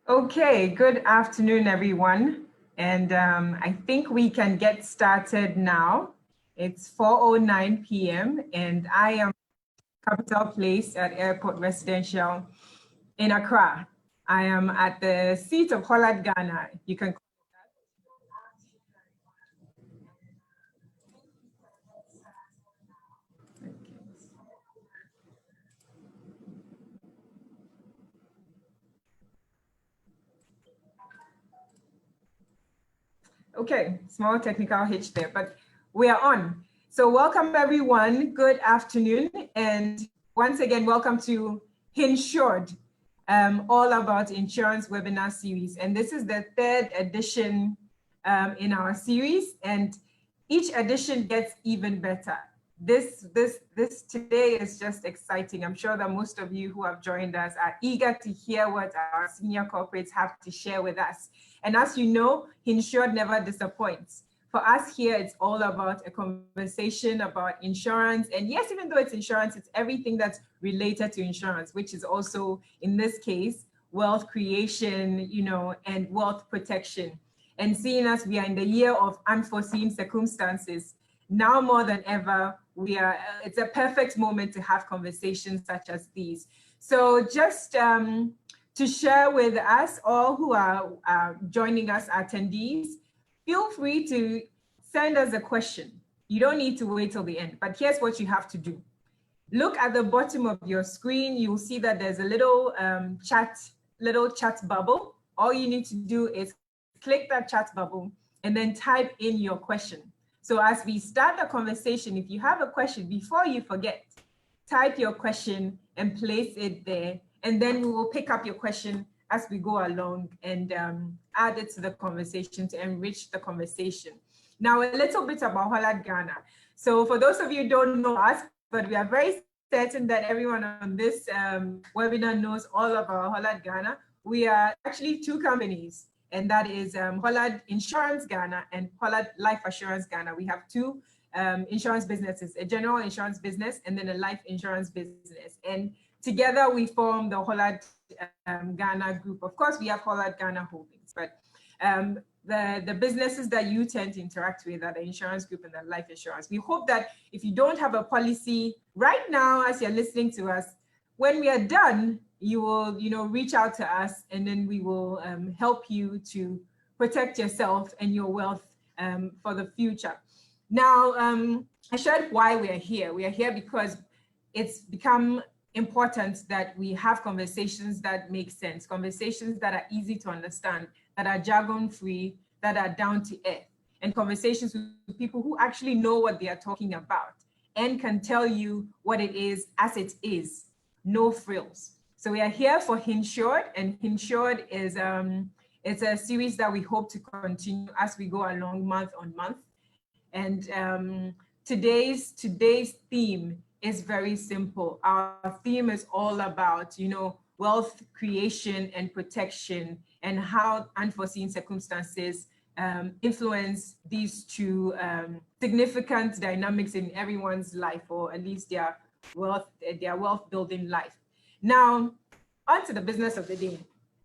Okay, good afternoon, everyone. And I think we can get started now. It's 4:09 p.m. and I am Capital Place at Airport Residential in Accra. I am at the seat of Hollard, Ghana. You can Okay, small technical hitch there, but we are on. So welcome everyone, good afternoon. And once again, welcome to Insured, all about insurance webinar series. And this is the third edition in our series, and each edition gets even better. This today is just exciting. I'm sure that most of you who have joined us are eager to hear what our senior corporates have to share with us. And as you know, Insured never disappoints. For us here, it's all about a conversation about insurance. And yes, even though it's insurance, it's everything that's related to insurance, which is also, in this case, wealth creation, and wealth protection. And seeing as we are in the year of unforeseen circumstances, now more than ever, it's a perfect moment to have conversations such as these. So just to share with us, all who are joining us, attendees, feel free to send us a question. You don't need to wait till the end, but here's what you have to do. Look at the bottom of your screen. You'll see that there's a little chat bubble. All you need to do is click that chat bubble and then type in your question. So as we start the conversation, if you have a question, before you forget, type your question and place it there. And then we will pick up your question as we go along and add it to the conversation to enrich the conversation. Now, a little bit about Hollard, Ghana. So for those of you who don't know us, but we are very certain that everyone on this webinar knows all about Hollard, Ghana. We are actually two companies, and that is Hollard Insurance Ghana and Hollard Life Assurance Ghana. We have two insurance businesses, a general insurance business and then a life insurance business. And together we form the Hollard Ghana group. Of course, we have Hollard Ghana Holdings, but the businesses that you tend to interact with are the insurance group and the life insurance. We hope that if you don't have a policy right now, as you're listening to us, when we are done, you will, reach out to us, and then we will help you to protect yourself and your wealth for the future. Now, I shared why we are here. We are here because it's become important that we have conversations that make sense, conversations that are easy to understand, that are jargon-free, that are down to earth, and conversations with people who actually know what they are talking about and can tell you what it is as it is, no frills. So we are here for Insured, and Insured is it's a series that we hope to continue as we go along month on month. And today's theme is very simple. Our theme is all about, wealth creation and protection, and how unforeseen circumstances influence these two significant dynamics in everyone's life, or at least their wealth building life. Now, on to the business of the day.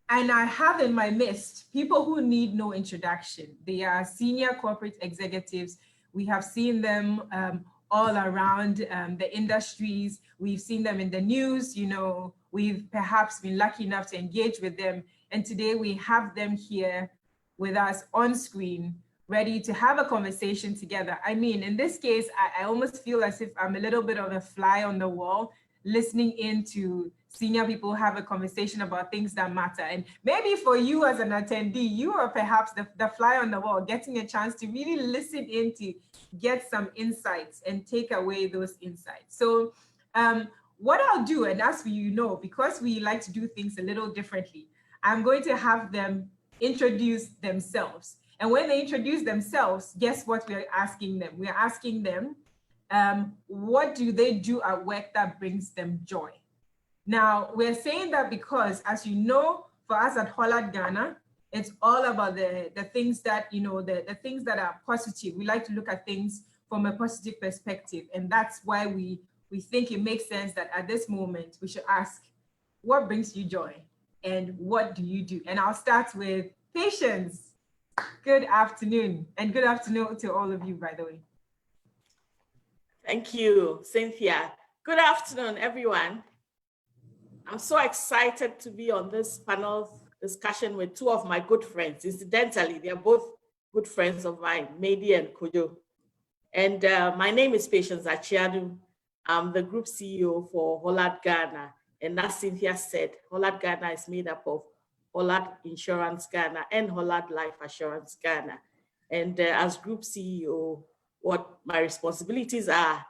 And I have in my midst people who need no introduction. They are senior corporate executives. We have seen them all around the industries. We've seen them in the news. We've perhaps been lucky enough to engage with them. And today we have them here with us on screen, ready to have a conversation together. I mean, in this case, I almost feel as if I'm a little bit of a fly on the wall, listening in to senior people have a conversation about things that matter. And maybe for you as an attendee, you are perhaps the fly on the wall, getting a chance to really listen in to get some insights and take away those insights. So what I'll do, and as you know, because we like to do things a little differently, I'm going to have them introduce themselves. And when they introduce themselves, guess what we're asking them? We're asking them, what do they do at work that brings them joy? Now, we're saying that because, as you know, for us at Hollard Ghana, it's all about the things that, the things that are positive. We like to look at things from a positive perspective. And that's why we think it makes sense that at this moment, we should ask, what brings you joy? and what do you do? And I'll start with Patience. Good afternoon, and good afternoon to all of you, by the way. Thank you, Cynthia. Good afternoon, everyone. I'm so excited to be on this panel discussion with two of my good friends. Incidentally, they are both good friends of mine, Mady and Kojo. And my name is Patience Achiadu. I'm the group CEO for Hollard Ghana. And as Cynthia said, Hollard Ghana is made up of Hollard Insurance Ghana and Hollard Life Assurance Ghana. And as group CEO, what my responsibilities are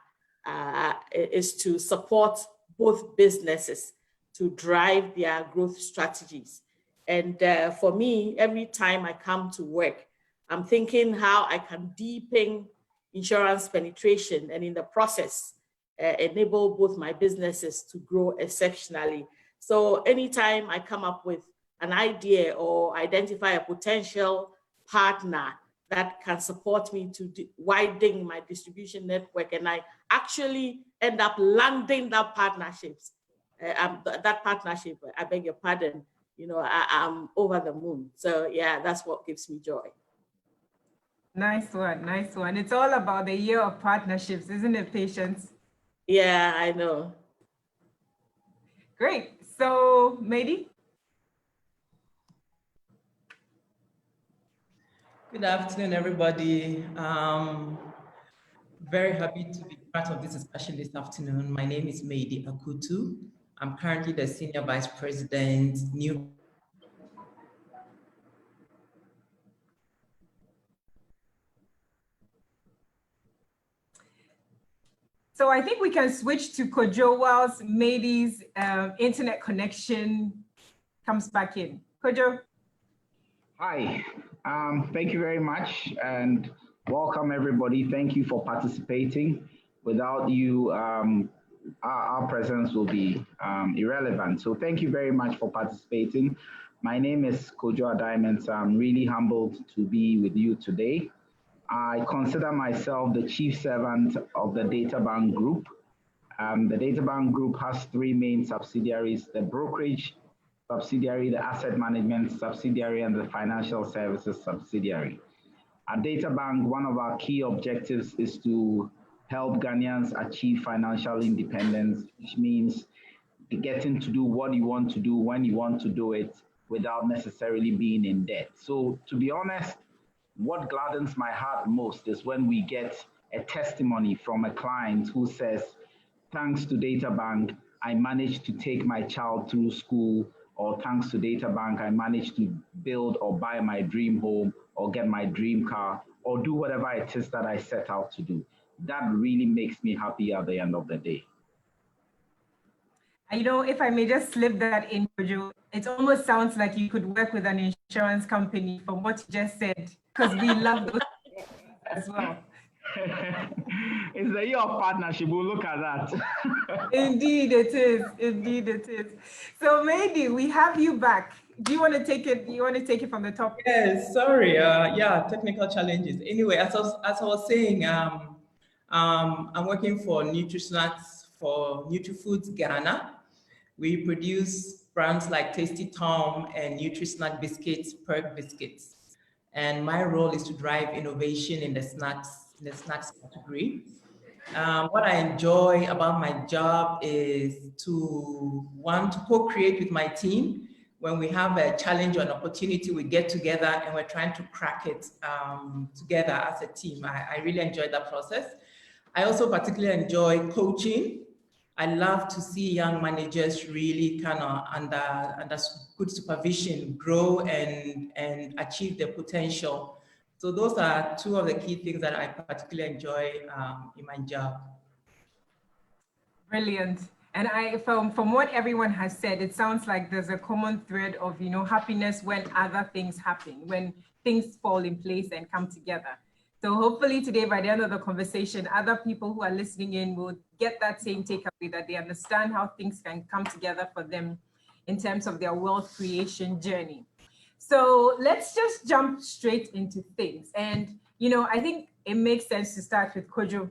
is to support both businesses to drive their growth strategies. And for me, every time I come to work, I'm thinking how I can deepen insurance penetration and in the process, enable both my businesses to grow exceptionally. So anytime I come up with an idea or identify a potential partner that can support me to widen my distribution network, and I actually end up landing that partnerships, I beg your pardon, you know, I'm over the moon. So yeah, that's what gives me joy. Nice one, nice one. It's all about the year of partnerships, isn't it, Patience? Yeah, I know. Great. So, Mady? Good afternoon, everybody. Very happy to be part of this discussion this afternoon. My name is Mady Akutu. I'm currently the Senior Vice President, New. So I think we can switch to Kojo whilst Mady's internet connection comes back in. Kojo? Hi, thank you very much and welcome everybody. Thank you for participating. Without you, our presence will be irrelevant. So thank you very much for participating. My name is Kojo Addae-Mensah. I'm really humbled to be with you today. I consider myself the chief servant of the Databank Group. The Databank Group has three main subsidiaries: the brokerage subsidiary, the asset management subsidiary, and the financial services subsidiary. At Databank, one of our key objectives is to help Ghanaians achieve financial independence, which means getting to do what you want to do when you want to do it without necessarily being in debt. So to be honest, what gladdens my heart most is when we get a testimony from a client who says, thanks to Databank, I managed to take my child through school, or thanks to Databank, I managed to build or buy my dream home or get my dream car or do whatever it is that I set out to do. That really makes me happy at the end of the day. You know, if I may just slip that in, Kojo, it almost sounds like you could work with an insurance company from what you just said, because we love those as well. It's the year of partnership. We'll look at that. Indeed it is. Indeed it is. So Mady, we have you back. Do you want to take it? Do you want to take it from the top? Yes, sorry. Yeah, technical challenges. Anyway, as I was saying, I'm working for NutriSnacks for NutriFoods Ghana. We produce brands like Tasty Tom and NutriSnack biscuits, Perk biscuits. And my role is to drive innovation in the snacks category. What I enjoy about my job is to co-create with my team. When we have a challenge or an opportunity, we get together and we're trying to crack it together as a team. I really enjoy that process. I also particularly enjoy coaching. I love to see young managers really kind of under good supervision grow and achieve their potential. So those are two of the key things that I particularly enjoy in my job. Brilliant. And from what everyone has said, it sounds like there's a common thread of, you know, happiness when other things happen, when things fall in place and come together. So hopefully today, by the end of the conversation, other people who are listening in will get that same takeaway, that they understand how things can come together for them in terms of their wealth creation journey. So let's just jump straight into things. And, you know, I think it makes sense to start with Kojo.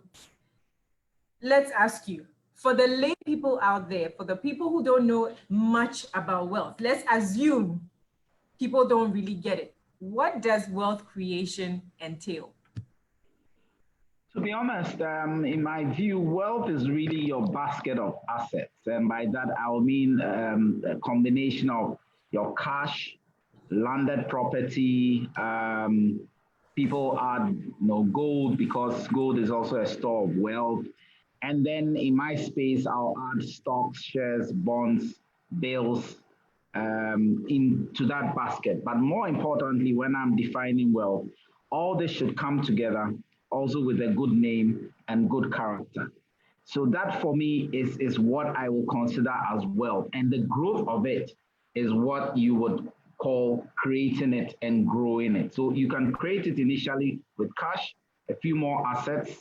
Let's ask you, for the lay people out there, for the people who don't know much about wealth, let's assume people don't really get it. What does wealth creation entail? To be honest, in my view, wealth is really your basket of assets. And by that, I'll mean a combination of your cash, landed property, people add gold, because gold is also a store of wealth. And then in my space, I'll add stocks, shares, bonds, bills into that basket. But more importantly, when I'm defining wealth, all this should come together also with a good name and good character. So that for me is what I will consider as wealth. And the growth of it is what you would call creating it and growing it. So you can create it initially with cash, a few more assets,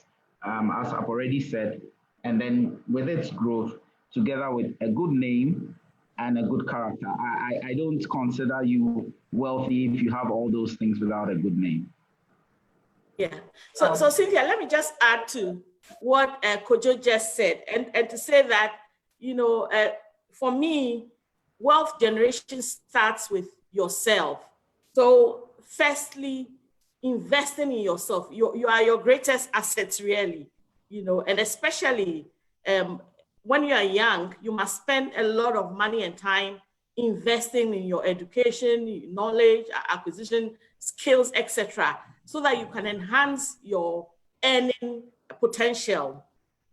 as I've already said, and then with its growth, together with a good name and a good character. I don't consider you wealthy if you have all those things without a good name. Yeah. So Cynthia, let me just add to what Kojo just said, and to say that, for me, wealth generation starts with yourself. So firstly, investing in yourself. You are your greatest assets, really, and especially when you are young, you must spend a lot of money and time investing in your education, knowledge, acquisition, skills, etc., so that you can enhance your earning potential.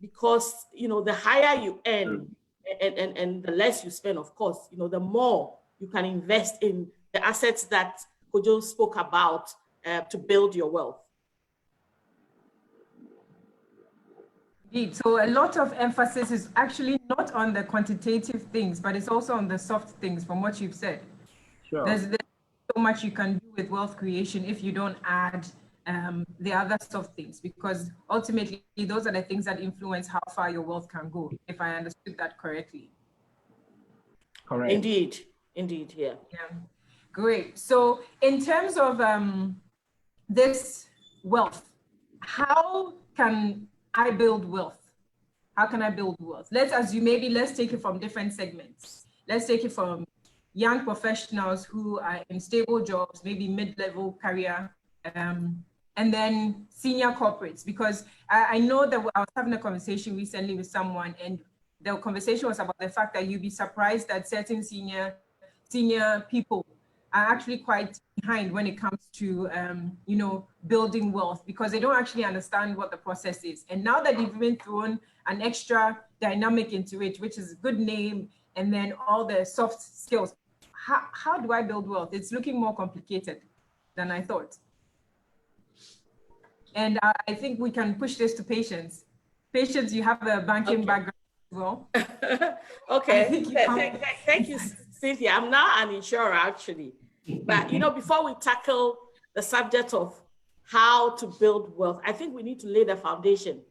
Because the higher you earn and the less you spend, of course, the more you can invest in the assets that Kojo spoke about to build your wealth. Indeed. So a lot of emphasis is actually not on the quantitative things, but it's also on the soft things from what you've said. Sure. There's so much you can do with wealth creation if you don't add the other soft things, because ultimately those are the things that influence how far your wealth can go, if I understood that correctly. Correct. Indeed, yeah. Yeah, great. So in terms of this wealth, how can I build wealth? How can I build wealth? Let's take it from different segments. Let's take it from young professionals who are in stable jobs, maybe mid-level career, and then senior corporates, because I know that I was having a conversation recently with someone, and the conversation was about the fact that you'd be surprised that certain senior people are actually quite behind when it comes to building wealth, because they don't actually understand what the process is. And now that you've even thrown an extra dynamic into it, which is a good name, and then all the soft skills, how do I build wealth? It's looking more complicated than I thought. And I think we can push this to Patience. Patience, you have a banking background as well. Okay, thank you, Cynthia. I'm now an insurer, actually. But, before we tackle the subject of how to build wealth, I think we need to lay the foundation,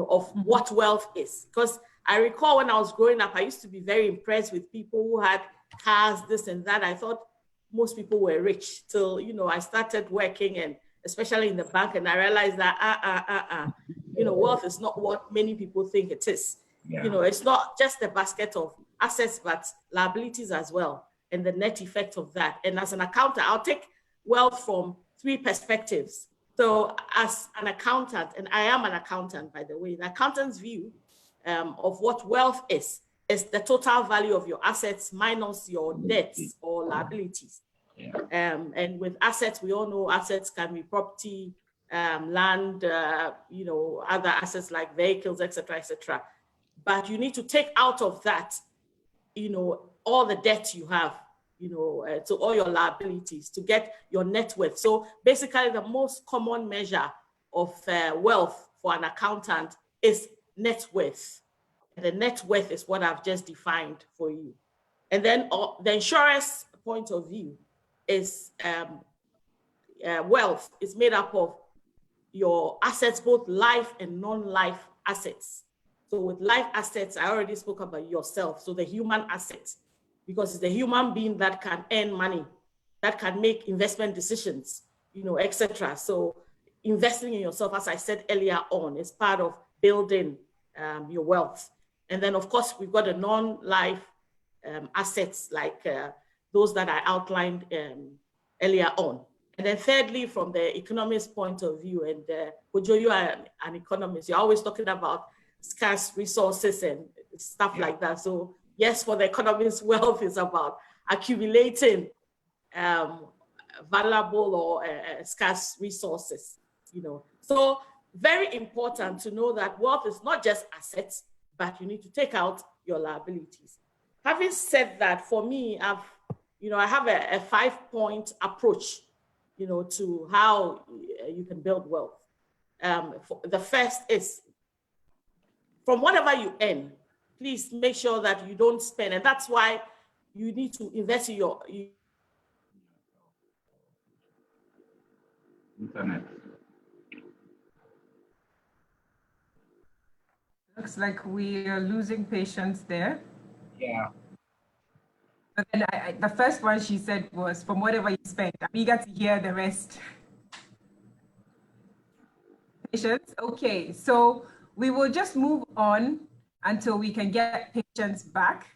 of what wealth is. Because I recall when I was growing up, I used to be very impressed with people who had cars, this and that. I thought most people were rich till, I started working, and especially in the bank, and I realized that, wealth is not what many people think it is. Yeah. It's not just a basket of assets, but liabilities as well, and the net effect of that. And as an accountant, I'll take wealth from three perspectives. So as an accountant, and I am an accountant, by the way, the accountant's view of what wealth is the total value of your assets minus your debts or liabilities. Yeah. And with assets, we all know assets can be property, land, other assets like vehicles, etc., etc. But you need to take out of that, all the debt you have, so all your liabilities to get your net worth. So basically, the most common measure of wealth for an accountant is net worth. And the net worth is what I've just defined for you. And then the insurer's point of view is wealth is made up of your assets, both life and non-life assets. So with life assets, I already spoke about yourself. So the human assets, because it's the human being that can earn money, that can make investment decisions, etc. So investing in yourself, as I said earlier on, is part of building your wealth. And then, of course, we've got the non-life assets like those that I outlined earlier on. And then thirdly, from the economist point of view, and Kojo, you are an economist, you're always talking about scarce resources and stuff like that. So yes, for the economist, wealth is about accumulating valuable or scarce resources, you know. So very important to know that wealth is not just assets, but you need to take out your liabilities. Having said that, for me, I have a 5-point approach, you know, to how you can build wealth. The first is, from whatever you earn, please make sure that you don't spend, and that's why you need to invest in your internet. Looks like we are losing patience there. Yeah. But then the first one she said was, from whatever you spend. I'm eager to hear the rest. Patience. Okay, so we will just move on until we can get Patience back.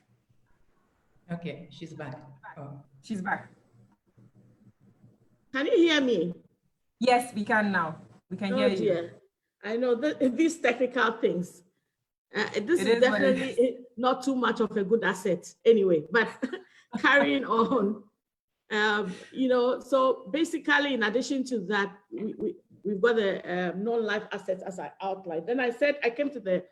Okay, she's back. Oh. She's back. Can you hear me? Yes, we can now. We can hear you. I know that these technical things. This is definitely not too much of a good asset anyway, but carrying on, you know, so basically in addition to that, we've got the non-life assets as I outlined. Then I said, I came to the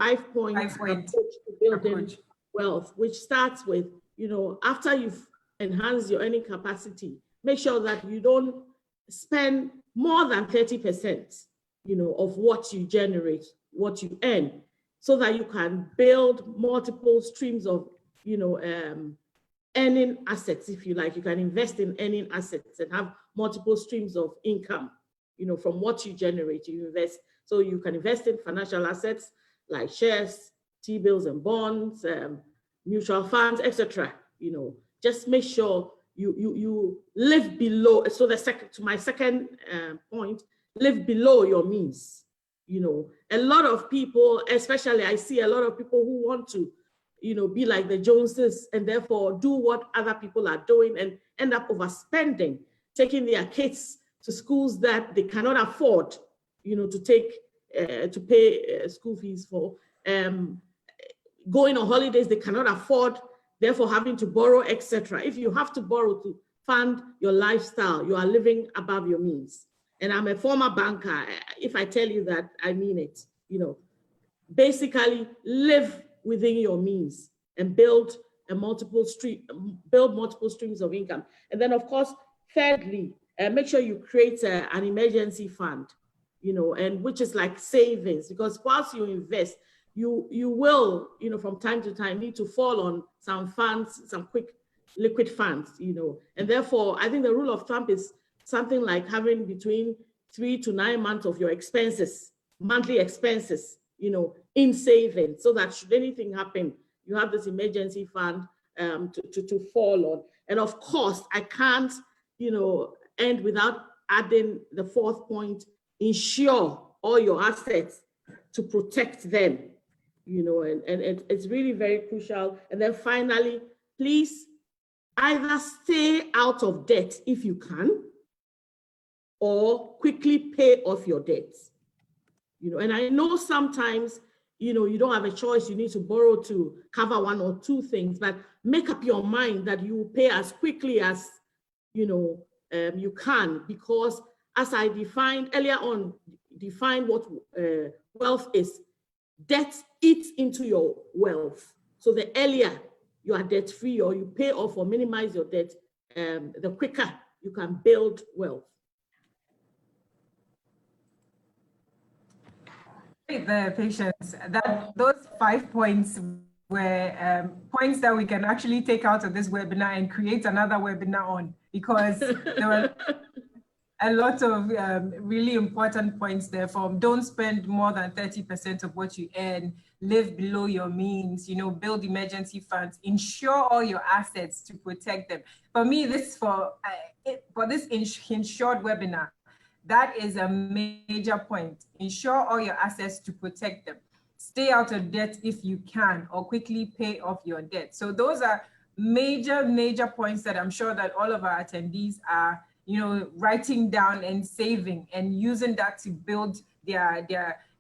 5-point approach to building wealth, which starts with, you know, after you've enhanced your earning capacity, make sure that you don't spend more than 30%, you know, of what you generate, what you earn, so that you can build multiple streams of, you know, earning assets, if you like. You can invest in earning assets and have multiple streams of income, you know, from what you generate, you invest. So you can invest in financial assets like shares, T-bills and bonds, mutual funds, etc. You know, just make sure you live below. So my second point, live below your means. You know, a lot of people, especially I see a lot of people who want to, you know, be like the Joneses and therefore do what other people are doing and end up overspending, taking their kids to schools that they cannot afford, you know, to pay school fees for, going on holidays they cannot afford, therefore having to borrow, etc. If you have to borrow to fund your lifestyle, you are living above your means. And I'm a former banker. If I tell you that, I mean it. You know, basically live within your means and build multiple streams of income. And then, of course, thirdly, make sure you create an emergency fund, you know, and which is like savings, because whilst you invest, you will, you know, from time to time need to fall on some funds, some quick liquid funds, you know, and therefore I think the rule of thumb is something like having between 3 to 9 months of your expenses, monthly expenses, you know, in savings, so that should anything happen, you have this emergency fund to fall on. And of course, I can't, you know, end without adding the 4th point: insure all your assets to protect them, you know, and it's really very crucial. And then finally, please either stay out of debt if you can, or quickly pay off your debts. You know, and I know sometimes, you know, you don't have a choice, you need to borrow to cover 1 or 2 things, but make up your mind that you will pay as quickly as, you know, you can, because as I defined earlier on, what wealth is. Debt eats into your wealth. So the earlier you are debt free or you pay off or minimize your debt, the quicker you can build wealth. The Patience, that those 5 points were points that we can actually take out of this webinar and create another webinar on, because there were a lot of really important points there, from don't spend more than 30% of what you earn, live below your means, you know, build emergency funds, insure all your assets to protect them. For me, this for this Insured webinar, that is a major point. Insure all your assets to protect them. stay out of debt if you can, or quickly pay off your debt. So those are major points that I'm sure that all of our attendees are, writing down and saving and using that to build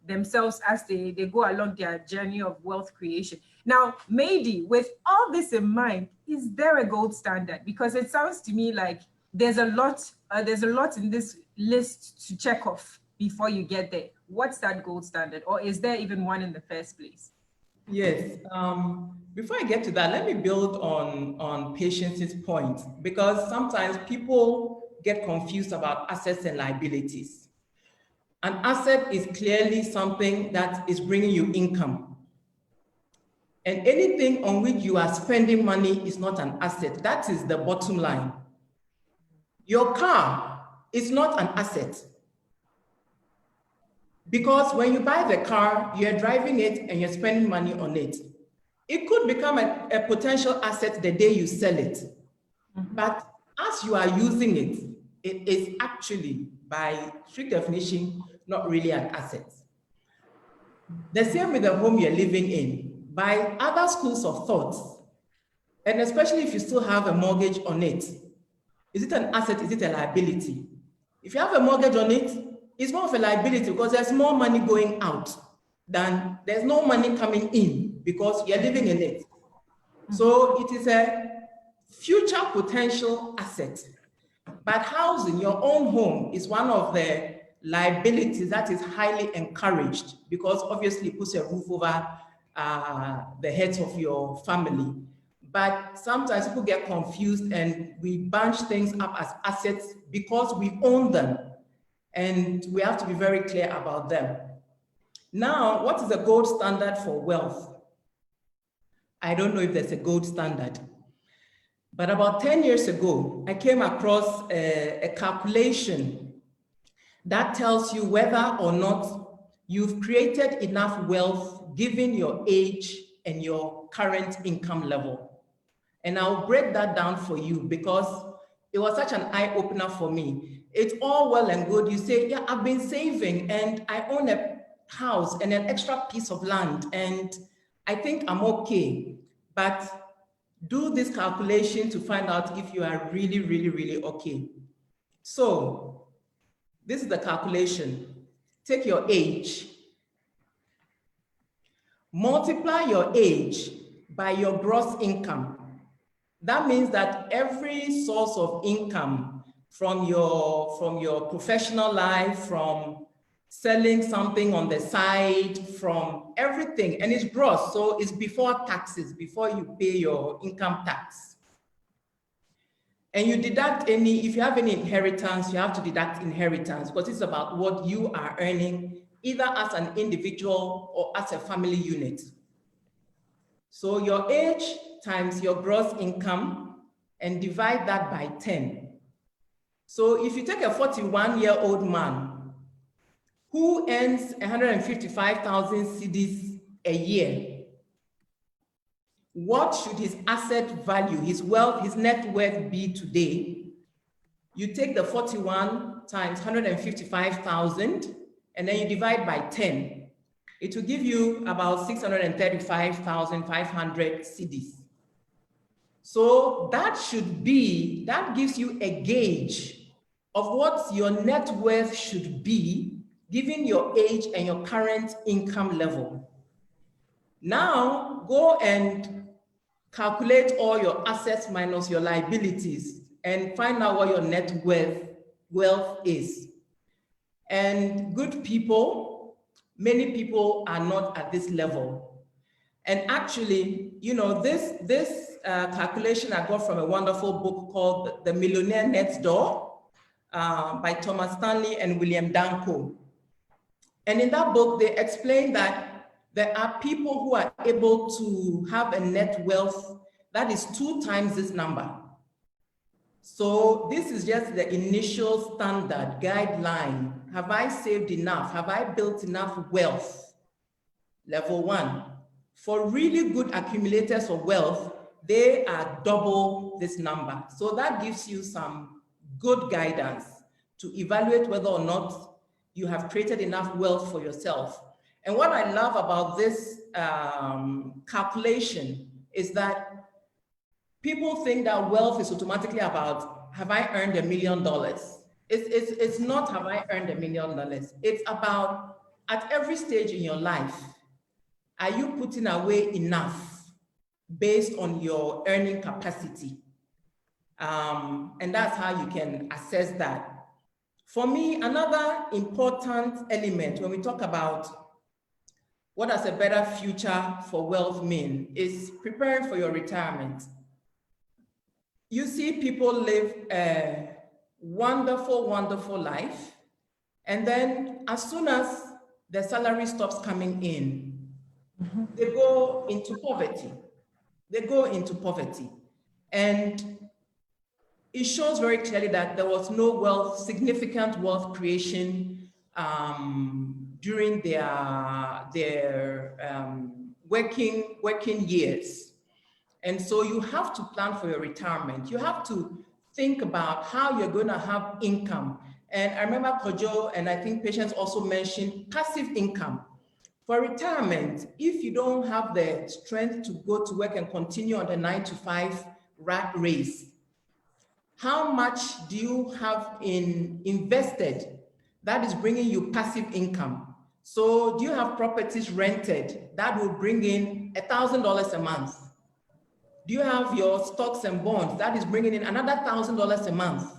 themselves as they go along their journey of wealth creation. Now, Mady, with all this in mind, is there a gold standard? Because it sounds to me like there's a lot in this list to check off before you get there. What's that gold standard? Or is there even one in the first place? Yes. Before I get to that, let me build on Patience's point, because sometimes people get confused about assets and liabilities. An asset is clearly something that is bringing you income. And anything on which you are spending money is not an asset. That is the bottom line. Your car is not an asset. Because when you buy the car, you're driving it and you're spending money on it. It could become a potential asset the day you sell it. Mm-hmm. But as you are using it, it is actually, by strict definition, not really an asset. The same with the home you're living in. By other schools of thought, and especially if you still have a mortgage on it, is it an asset? Is it a liability? If you have a mortgage on it, it's more of a liability because there's more money going out than there's no money coming in because you're living in it. So it is a future potential asset. But housing your own home is one of the liabilities that is highly encouraged because obviously it puts a roof over the heads of your family. But sometimes people get confused and we bunch things up as assets because we own them. And we have to be very clear about them. Now, what is the gold standard for wealth? I don't know if there's a gold standard. But about 10 years ago, I came across a calculation that tells you whether or not you've created enough wealth given your age and your current income level. And I'll break that down for you because it was such an eye-opener for me. It's all well and good. You say, yeah, I've been saving and I own a house and an extra piece of land and I think I'm okay. But do this calculation to find out if you are really, really, really okay. So this is the calculation. Take your age, multiply your age by your gross income. That means that every source of income from your professional life, from selling something on the side, from everything, and it's gross, so it's before taxes, before you pay your income tax. And you deduct if you have any inheritance, you have to deduct inheritance because it's about what you are earning, either as an individual or as a family unit. So your age times your gross income and divide that by 10. So if you take a 41-year-old man who earns 155,000 cedis a year, what should his asset value, his wealth, his net worth be today? You take the 41 times 155,000 and then you divide by 10. It will give you about 635,500 cedis. So that gives you a gauge of what your net worth should be given your age and your current income level. Now go and calculate all your assets minus your liabilities and find out what your net wealth is. And good people, many people are not at this level. And actually, this calculation I got from a wonderful book called The Millionaire Next Door by Thomas Stanley and William Danko. And in that book, they explain that there are people who are able to have a net wealth that is 2 times this number. So this is just the initial standard guideline. Have I saved enough? Have I built enough wealth? Level 1. For really good accumulators of wealth, they are double this number. So that gives you some good guidance to evaluate whether or not you have created enough wealth for yourself. And what I love about this calculation is that people think that wealth is automatically about, have I earned $1 million? It's not, have I earned $1 million? It's about, at every stage in your life, are you putting away enough based on your earning capacity? And that's how you can assess that. For me, another important element when we talk about what does a better future for wealth mean is preparing for your retirement. You see people live a wonderful, wonderful life. And then as soon as the salary stops coming in, they go into poverty. They go into poverty. And it shows very clearly that there was no wealth, significant wealth creation during their working years. And so you have to plan for your retirement. You have to think about how you're going to have income. And I remember Kojo, and I think Patience also mentioned passive income. For retirement, if you don't have the strength to go to work and continue on the 9-to-5 rat race, how much do you have invested that is bringing you passive income? So do you have properties rented that will bring in $1,000 a month? Do you have your stocks and bonds that is bringing in another $1,000 a month?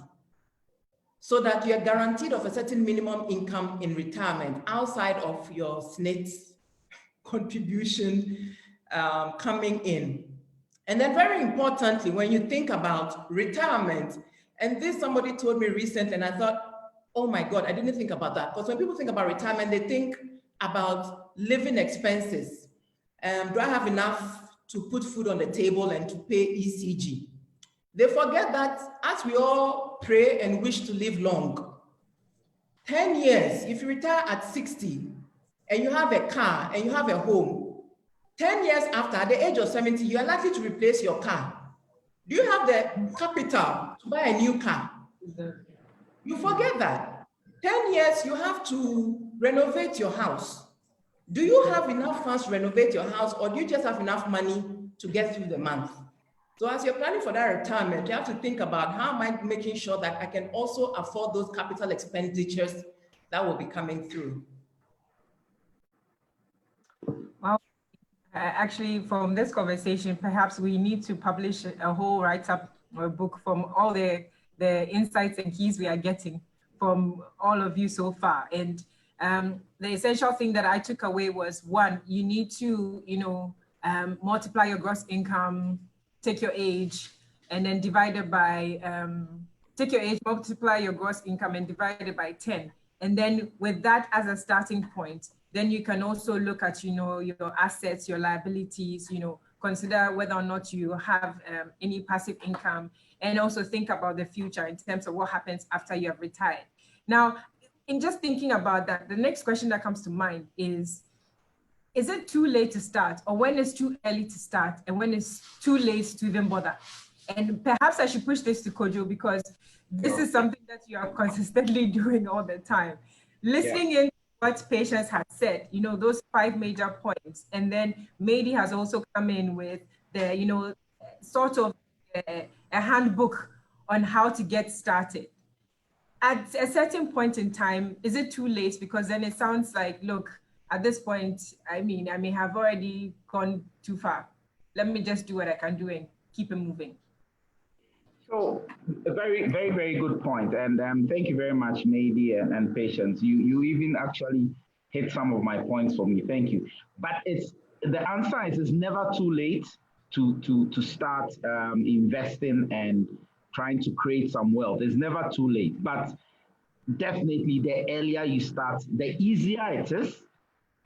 So that you're guaranteed of a certain minimum income in retirement outside of your SNIT's contribution coming in. And then very importantly, when you think about retirement, and this somebody told me recently, and I thought, oh my God, I didn't think about that. Because when people think about retirement, they think about living expenses. Do I have enough to put food on the table and to pay ECG? They forget that as we all pray and wish to live long, 10 years, if you retire at 60 and you have a car and you have a home, 10 years after, at the age of 70, you are likely to replace your car. Do you have the capital to buy a new car? You forget that. 10 years, you have to renovate your house. Do you have enough funds to renovate your house, or do you just have enough money to get through the month? So as you're planning for that retirement, you have to think about how am I making sure that I can also afford those capital expenditures that will be coming through. Well, actually, from this conversation, perhaps we need to publish a whole write-up or book from all the insights and keys we are getting from all of you so far. And the essential thing that I took away was, one, you need to, multiply your gross income, take your age, and then divide it by, take your age, multiply your gross income and divide it by 10. And then with that as a starting point, then you can also look at, your assets, your liabilities, consider whether or not you have any passive income, and also think about the future in terms of what happens after you have retired. Now, in just thinking about that, the next question that comes to mind is it too late to start, or when is too early to start, and when is too late to even bother? And perhaps I should push this to Kojo, because this is something that you are consistently doing all the time. Listening in what Patience has said, those 5 major points, and then Mady has also come in with the, sort of a handbook on how to get started. At a certain point in time, is it too late? Because then it sounds like, look, at this point, I may have already gone too far. Let me just do what I can do and keep it moving. So a very, very, very good point. And thank you very much, Mady and Patience. You even actually hit some of my points for me. Thank you. But the answer is it's never too late to start investing and trying to create some wealth. It's never too late. But definitely the earlier you start, the easier it is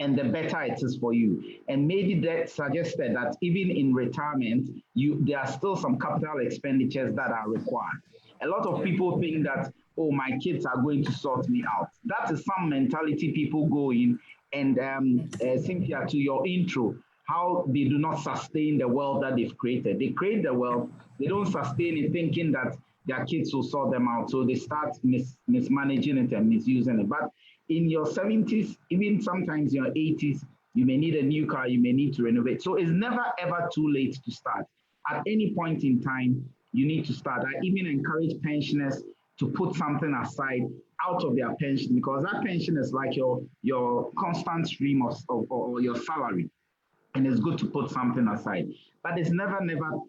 and the better it is for you. And maybe that suggested that even in retirement, there are still some capital expenditures that are required. A lot of people think that, oh, my kids are going to sort me out. That is some mentality people go in. And Cynthia, to your intro, how they do not sustain the wealth that they've created. They create the wealth, they don't sustain it thinking that their kids will sort them out. So they start mismanaging it and misusing it. But in your 70s, even sometimes in your 80s, you may need a new car, you may need to renovate. So it's never ever too late to start. At any point in time, you need to start. I even encourage pensioners to put something aside out of their pension, because that pension is like your constant stream of or your salary. And it's good to put something aside. But it's never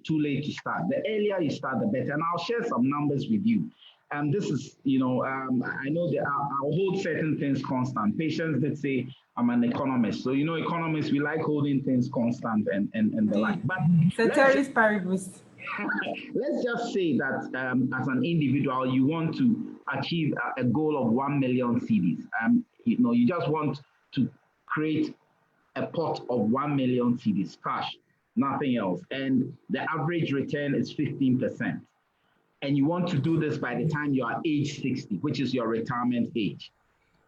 too late to start. The earlier you start, the better. And I'll share some numbers with you. And this is, I know that I'll hold certain things constant. Patients did say I'm an economist. So, economists, we like holding things constant and the like. But ceteris paribus. Let's just say that as an individual, you want to achieve a goal of 1 million cedis. You just want to create a pot of 1 million cedis cash, nothing else. And the average return is 15%. And you want to do this by the time you are age 60, which is your retirement age.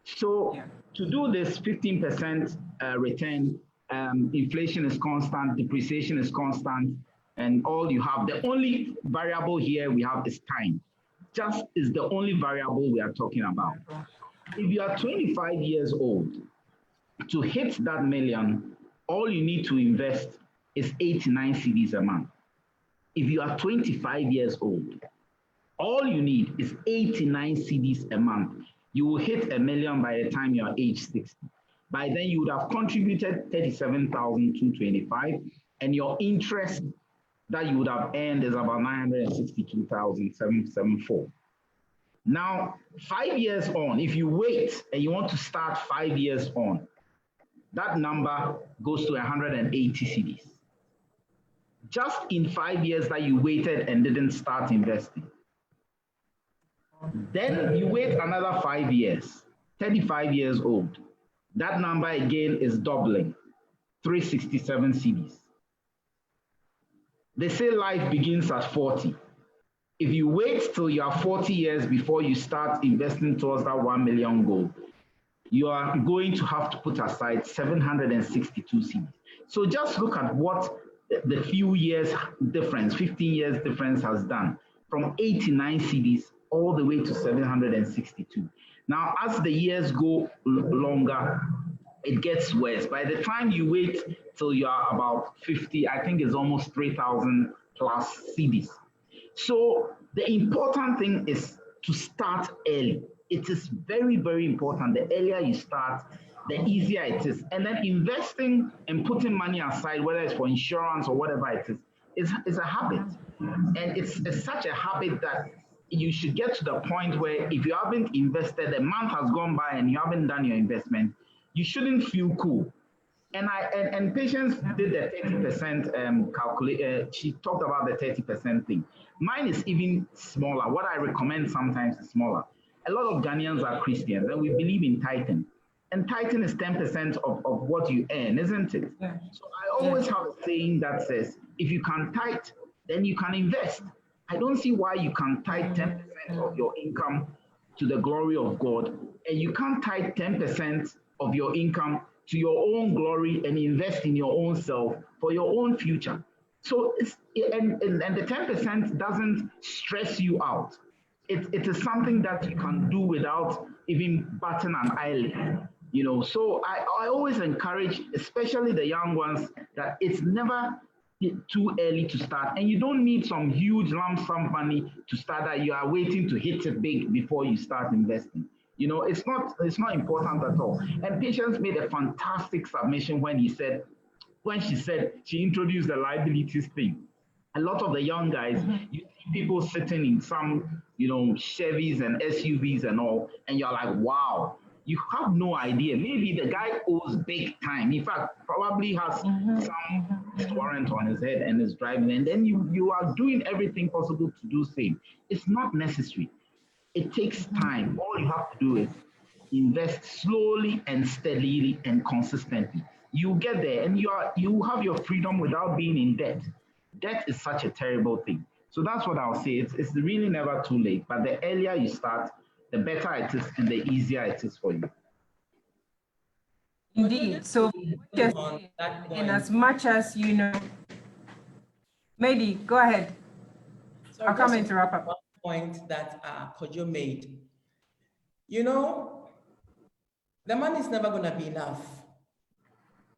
So to do this 15% return, inflation is constant, depreciation is constant, and all you have, the only variable here we have is time. Just is the only variable we are talking about. If you are 25 years old, to hit that million, all you need to invest is 89 cedis a month. If you are 25 years old, all you need is 89 cedis a month. You will hit $1 million by the time you are age 60. By then, you would have contributed 37,225, and your interest that you would have earned is about 962,774. Now, 5 years on, if you wait and you want to start 5 years on, that number goes to 180 cedis. Just in 5 years that you waited and didn't start investing. Then you wait another 5 years, 35 years old. That number again is doubling, 367 cedis. They say life begins at 40. If you wait till you are 40 years before you start investing towards that 1 million goal, you are going to have to put aside 762 cedis. So just look at what the few years difference, 15 years difference has done, from 89 cedis all the way to 762. Now, as the years go longer, it gets worse. By the time you wait till you are about 50, I think it's almost 3,000 plus cedis. So the important thing is to start early. It is very, very important. The earlier you start, the easier it is. And then investing and putting money aside, whether it's for insurance or whatever it is a habit. And it's such a habit that you should get to the point where if you haven't invested, a month has gone by and you haven't done your investment, you shouldn't feel cool. And Patience did the 30% calculate. She talked about the 30% thing. Mine is even smaller. What I recommend sometimes is smaller. A lot of Ghanaians are Christians and we believe in tithing. And tithing is 10% of what you earn, isn't it? Yeah. So I always have a saying that says, if you can tithe, then you can invest. I don't see why you can tithe 10% of your income to the glory of God, and you can't tithe 10% of your income to your own glory and invest in your own self for your own future. So and the 10% doesn't stress you out. It is something that you can do without even batting an eyelid. So I always encourage, especially the young ones, that it's never too early to start, and you don't need some huge lump sum money to start that you are waiting to hit it big before you start investing. It's not important at all. And Patience made a fantastic submission when she said she introduced the liabilities thing. A lot of the young guys, you see people sitting in some, Chevys and SUVs and all, and you're like, wow. You have no idea. Maybe the guy owes big time. In fact, probably has some warrant on his head and is driving. And then you are doing everything possible to do same. It's not necessary. It takes time. All you have to do is invest slowly and steadily and consistently. You get there and you have your freedom without being in debt. Debt is such a terrible thing. So that's what I'll say. It's really never too late. But the earlier you start, the better it is and the easier it is for you. Indeed. So just in as much as Maybe, go ahead. So I'll come in to wrap up. One point that Kojo made. the money is never going to be enough.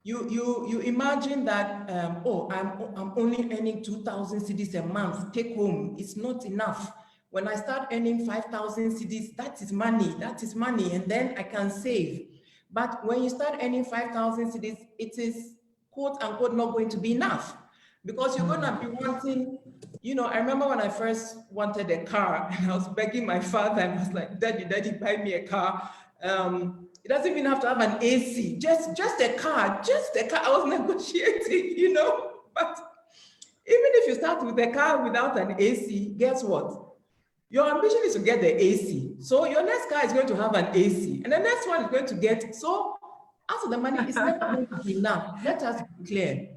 You imagine that, oh, I'm only earning 2,000 cedis a month, take home. It's not enough. When I start earning 5,000 cedis, that is money, and then I can save. But when you start earning 5,000 cedis, it is quote unquote not going to be enough, because you're going to be wanting, you know, I remember when I first wanted a car and I was begging my father, and I was like, daddy, buy me a car. It doesn't even have to have an AC, just a car. I was negotiating, you know. But even if you start with a car without an AC, guess what? Your ambition is to get the AC. So your next car is going to have an AC, and the next one is going to get, so after the money is never going to be enough. Let us be clear.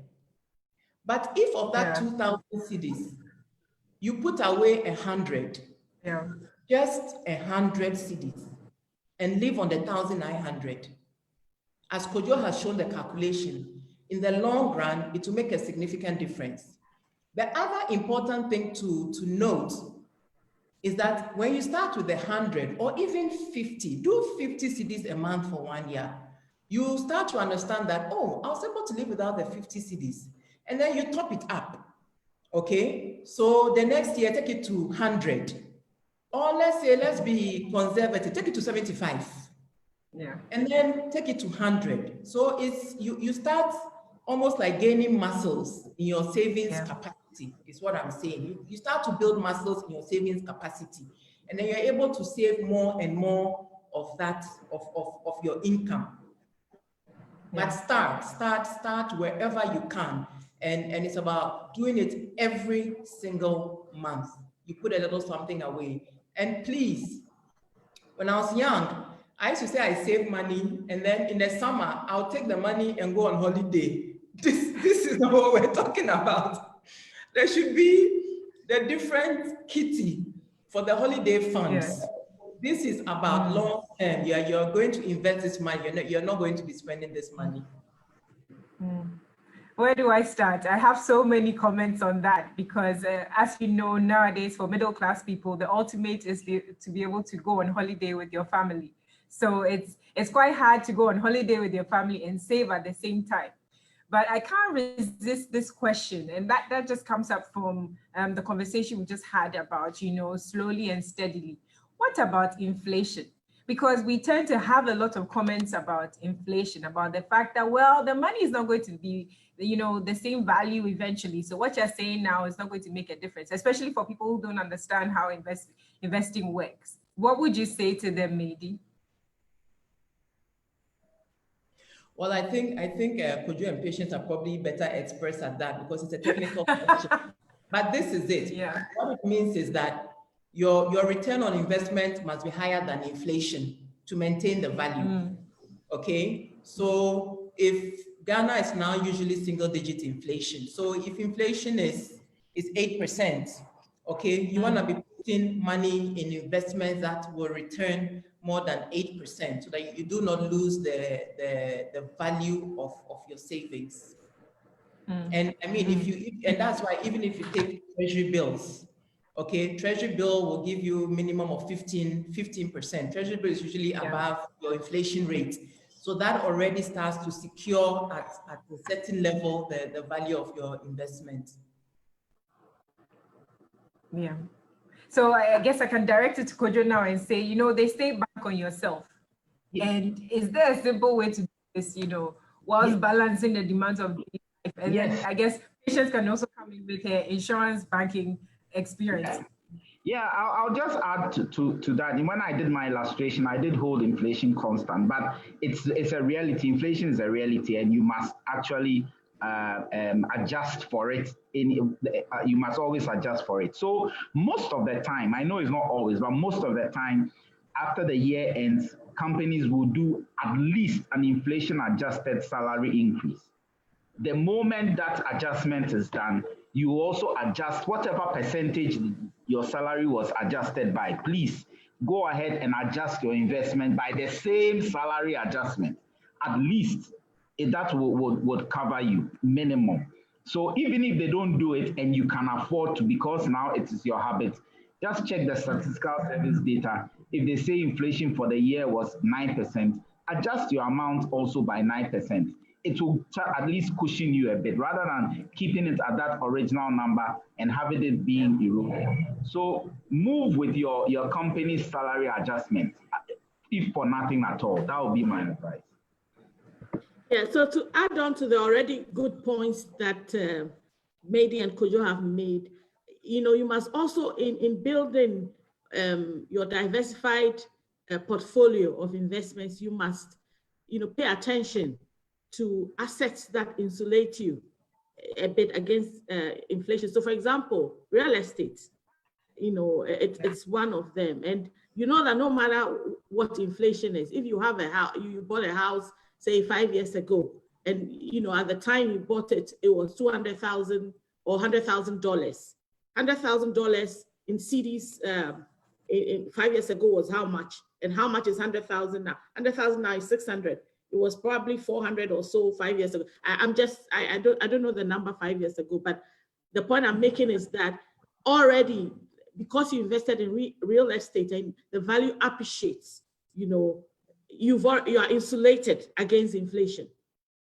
But if of that 2,000 cedis, you put away 100, just 100 cedis, and live on the 1,900. As Kojo has shown the calculation, in the long run, it will make a significant difference. The other important thing to note is that when you start with 100 or even 50, do 50 cedis a month for 1 year, you start to understand that, oh, I was able to live without the 50 cedis. And then you top it up, okay? So the next year, take it to 100. Or let's be conservative, take it to 75. Yeah. And then take it to 100. So it's you start almost like gaining muscles in your savings capacity, is what I'm saying. You start to build muscles in your savings capacity. And then you're able to save more and more of that, of your income. But start wherever you can. And it's about doing it every single month. You put a little something away. And please, when I was young, I used to say I save money, and then in the summer, I'll take the money and go on holiday. This is not what we're talking about. There should be the different kitty for the holiday funds. This is about long term. You're going to invest this money. You're not going to be spending this money. Where do I start? I have so many comments on that because as you know, nowadays for middle class people, the ultimate is to be able to go on holiday with your family. So it's quite hard to go on holiday with your family and save at the same time. But I can't resist this question, and that just comes up from the conversation we just had about, you know, slowly and steadily. What about inflation? Because we tend to have a lot of comments about inflation, about the fact that, well, the money is not going to be, you know, the same value eventually. So what you're saying now is not going to make a difference, especially for people who don't understand how investing works. What would you say to them, Mehdi? Well, I think Kojo and Patience are probably better experts at that because it's a technical question. But this is it. Yeah. What it means is that your return on investment must be higher than inflation to maintain the value. Okay, so if Ghana is now usually single-digit inflation, so if inflation is 8%, okay, you want to be putting money in investments that will return more than 8%, so that you do not lose the value of your savings. And I mean, and that's why even if you take treasury bills. Okay, treasury bill will give you minimum of 15%. Treasury bill is usually above your inflation rate. So that already starts to secure at a certain level the value of your investment. Yeah. So I guess I can direct it to Kojo now and say, you know, they stay back on yourself. Yes. And is there a simple way to do this, you know, whilst balancing the demands of life? And then I guess Patience can also come in with her insurance banking experience. Yeah, I'll just add to that. When I did my illustration, I did hold inflation constant, but it's a reality. Inflation is a reality, and you must actually adjust for it. You must always adjust for it. So most of the time, I know it's not always, but most of the time, after the year ends, companies will do at least an inflation-adjusted salary increase. The moment that adjustment is done, you also adjust whatever percentage your salary was adjusted by. Please go ahead and adjust your investment by the same salary adjustment. At least that would cover you, minimum. So even if they don't do it and you can afford to, because now it is your habit, just check the statistical service data. If they say inflation for the year was 9%, adjust your amount also by 9%. It will at least cushion you a bit rather than keeping it at that original number and having it being eroded. So move with your company's salary adjustment, if for nothing at all. That would be my advice. Yeah, so to add on to the already good points that Mady and Kojo have made, you must also, in building your diversified portfolio of investments, you must, pay attention to assets that insulate you a bit against inflation. So for example, real estate, it's one of them. And you know that no matter what inflation is, if you have a house, you bought a house, say 5 years ago, and at the time you bought it, it was $200,000 or $100,000. $100,000 in CDs in 5 years ago was how much? And how much is 100,000 now? 100,000 now is 600. It was probably 400 or so 5 years ago. I don't know the number 5 years ago, but the point I'm making is that already, because you invested in real estate and the value appreciates, you are insulated against inflation.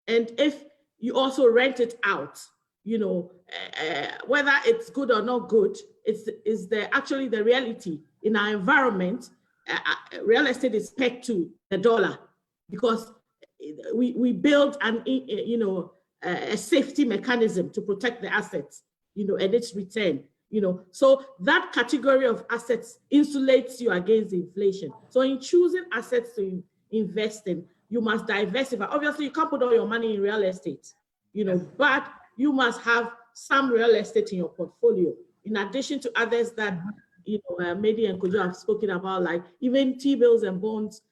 And if you also rent it out, whether it's good or not good, is actually the reality in our environment. Real estate is pegged to the dollar because we build a safety mechanism to protect the assets, and its return. So that category of assets insulates you against inflation. So in choosing assets to invest in, you must diversify. Obviously, you can't put all your money in real estate, but you must have some real estate in your portfolio, in addition to others that, Mady and Kojo have spoken about, like even T-bills and bonds,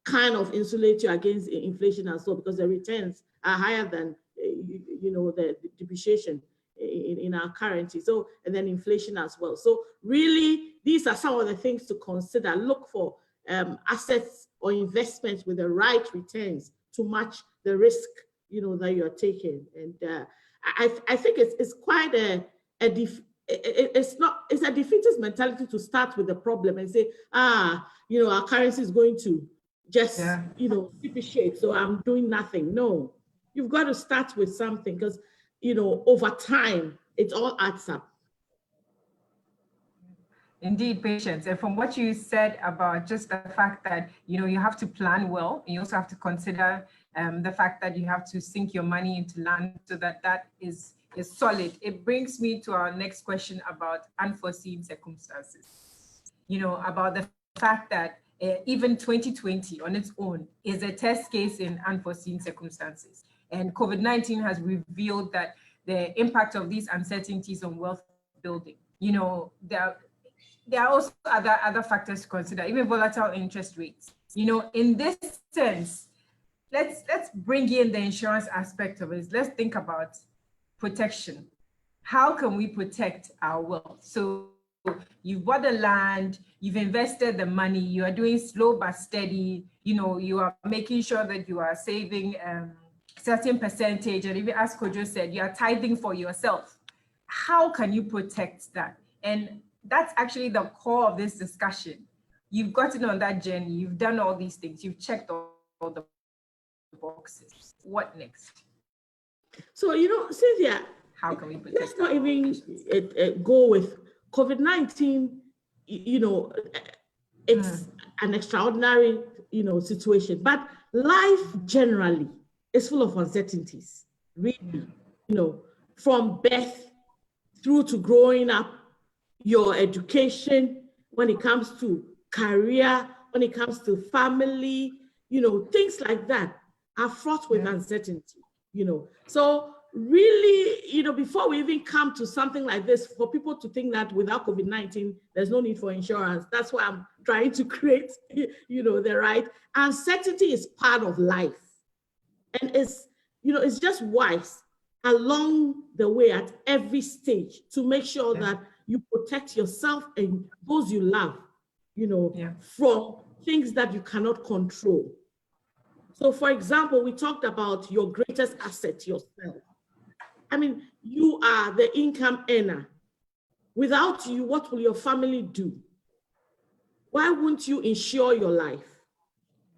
kind of insulate you against inflation as well, because the returns are higher than, the depreciation in our currency. So, and then inflation as well. So really, these are some of the things to consider. Look for assets or investments with the right returns to match the risk, that you're taking. And I think it's quite it's a defeatist mentality to start with the problem and say, our currency is going to just, depreciate, so I'm doing nothing. No, you've got to start with something because, over time, it all adds up. Indeed, patience. And from what you said about just the fact that, you have to plan well, and you also have to consider the fact that you have to sink your money into land so that is solid. It brings me to our next question about unforeseen circumstances. About the fact that even 2020 on its own is a test case in unforeseen circumstances. And COVID-19 has revealed that the impact of these uncertainties on wealth building, there are also other factors to consider, even volatile interest rates. In this sense, let's bring in the insurance aspect of it. Let's think about protection. How can we protect our wealth? So you've bought the land, you've invested the money, you are doing slow but steady, you are making sure that you are saving certain percentage, and even as Kojo said, you are tithing for yourself. How can you protect that? And that's actually the core of this discussion. You've gotten on that journey, you've done all these things, you've checked all the boxes. What next? So, Cynthia, how can we protect? Let's not even go with COVID-19. It's an extraordinary, situation, but life generally is full of uncertainties, really, from birth through to growing up, your education, when it comes to career, when it comes to family, things like that are fraught with uncertainty, So really, before we even come to something like this, for people to think that without COVID-19, there's no need for insurance. That's why I'm trying to create, the right. Uncertainty is part of life. And it's just wise along the way at every stage to make sure that you protect yourself and those you love, from things that you cannot control. So for example, we talked about your greatest asset, yourself. I mean, you are the income earner. Without you, what will your family do? Why wouldn't you insure your life?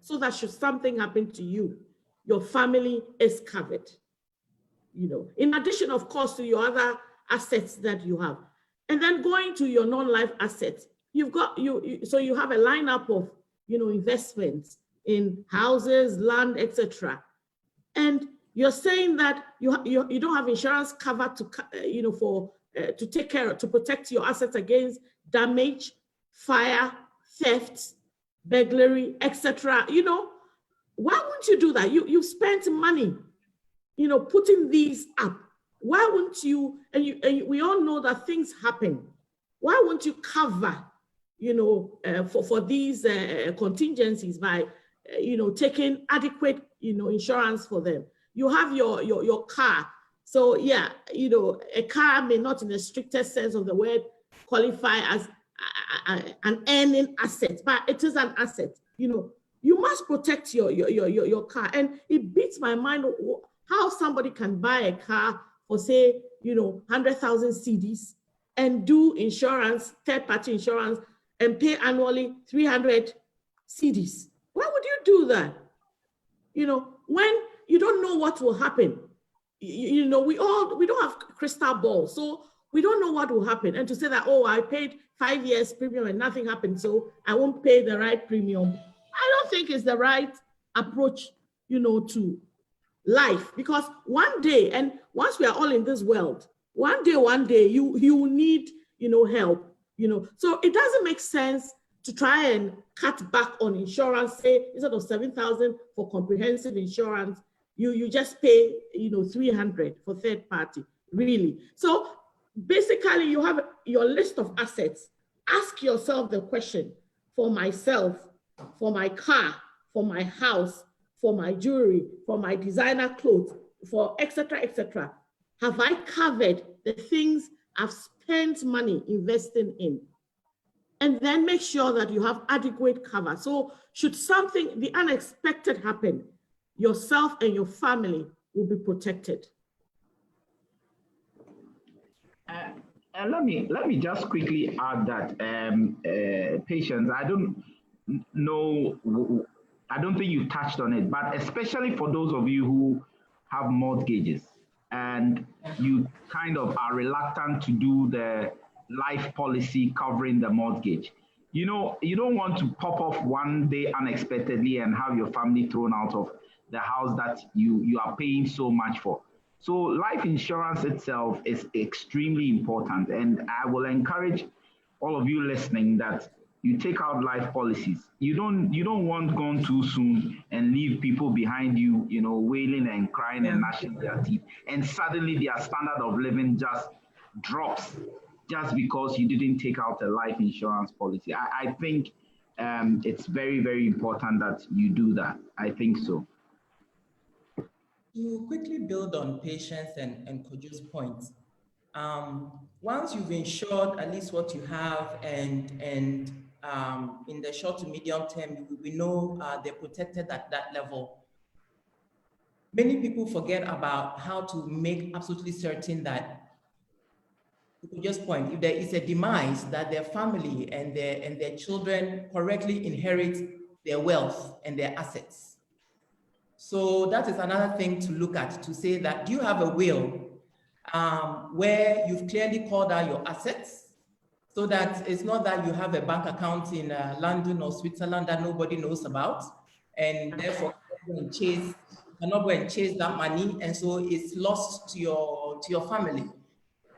so that should something happen to you, your family is covered. You know, in addition, of course, to your other assets that you have. And then going to your non-life assets, you've got, so you have a lineup of, you know, investments in houses, land, etc. And you're saying that you don't have insurance cover to, you know, for, to take care of, to protect your assets against damage, fire, theft, burglary, etc. You know, why wouldn't you do that? You spent money, you know, putting these up. Why wouldn't you, and we all know that things happen. Why wouldn't you cover, you know, for these contingencies by, you know, taking adequate, you know, insurance for them? You have your car. So yeah, you know, a car may not in the strictest sense of the word qualify as an earning asset, but it is an asset. You know, you must protect your car. And it beats my mind how somebody can buy a car for, say, you know, 100,000 cedis and do insurance, third-party insurance, and pay annually 300 cedis. Why would you do that? You know, when you don't know what will happen. You know, we don't have crystal balls, so we don't know what will happen. And to say that, oh, I paid 5 years premium and nothing happened, so I won't pay the right premium, I don't think it's the right approach, you know, to life. Because one day, and once we are all in this world, one day you need, you know, help, you know. So it doesn't make sense to try and cut back on insurance, say instead of 7,000 for comprehensive insurance, you just pay, you know, 300 for third party, really. So basically you have your list of assets. Ask yourself the question, for myself, for my car, for my house, for my jewelry, for my designer clothes, for etc., etc. Have I covered the things I've spent money investing in? And then make sure that you have adequate cover. So should something, the unexpected happen, yourself and your family will be protected. And let me just quickly add that, Patience, I don't think you touched on it, but especially for those of you who have mortgages and you kind of are reluctant to do the life policy covering the mortgage. You know, you don't want to pop off one day unexpectedly and have your family thrown out of the house that you are paying so much for. So life insurance itself is extremely important, and I will encourage all of you listening that you take out life policies. You don't want gone too soon and leave people behind you, you know, wailing and crying and gnashing their teeth, and suddenly their standard of living just drops just because you didn't take out a life insurance policy. I think it's very, very important that you do that. I think so. To quickly build on Patience and Kojo's point, once you've insured at least what you have, and in the short to medium term, we know they're protected at that level. Many people forget about how to make absolutely certain that, to Kojo's point, if there is a demise, that their family and their children correctly inherit their wealth and their assets. So that is another thing to look at, to say that, do you have a will where you've clearly called out your assets, so that it's not that you have a bank account in London or Switzerland that nobody knows about, and therefore you cannot go and chase that money, and so it's lost to your family.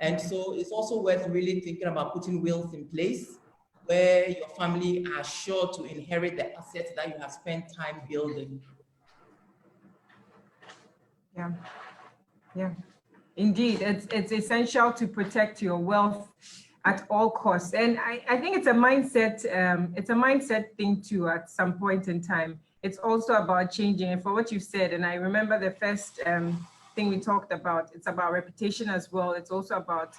And so it's also worth really thinking about putting wills in place where your family are sure to inherit the assets that you have spent time building. Yeah, indeed, it's essential to protect your wealth at all costs. And I think it's a mindset thing too at some point in time. It's also about changing. And for what you said, and I remember the first thing we talked about, it's about reputation as well. It's also about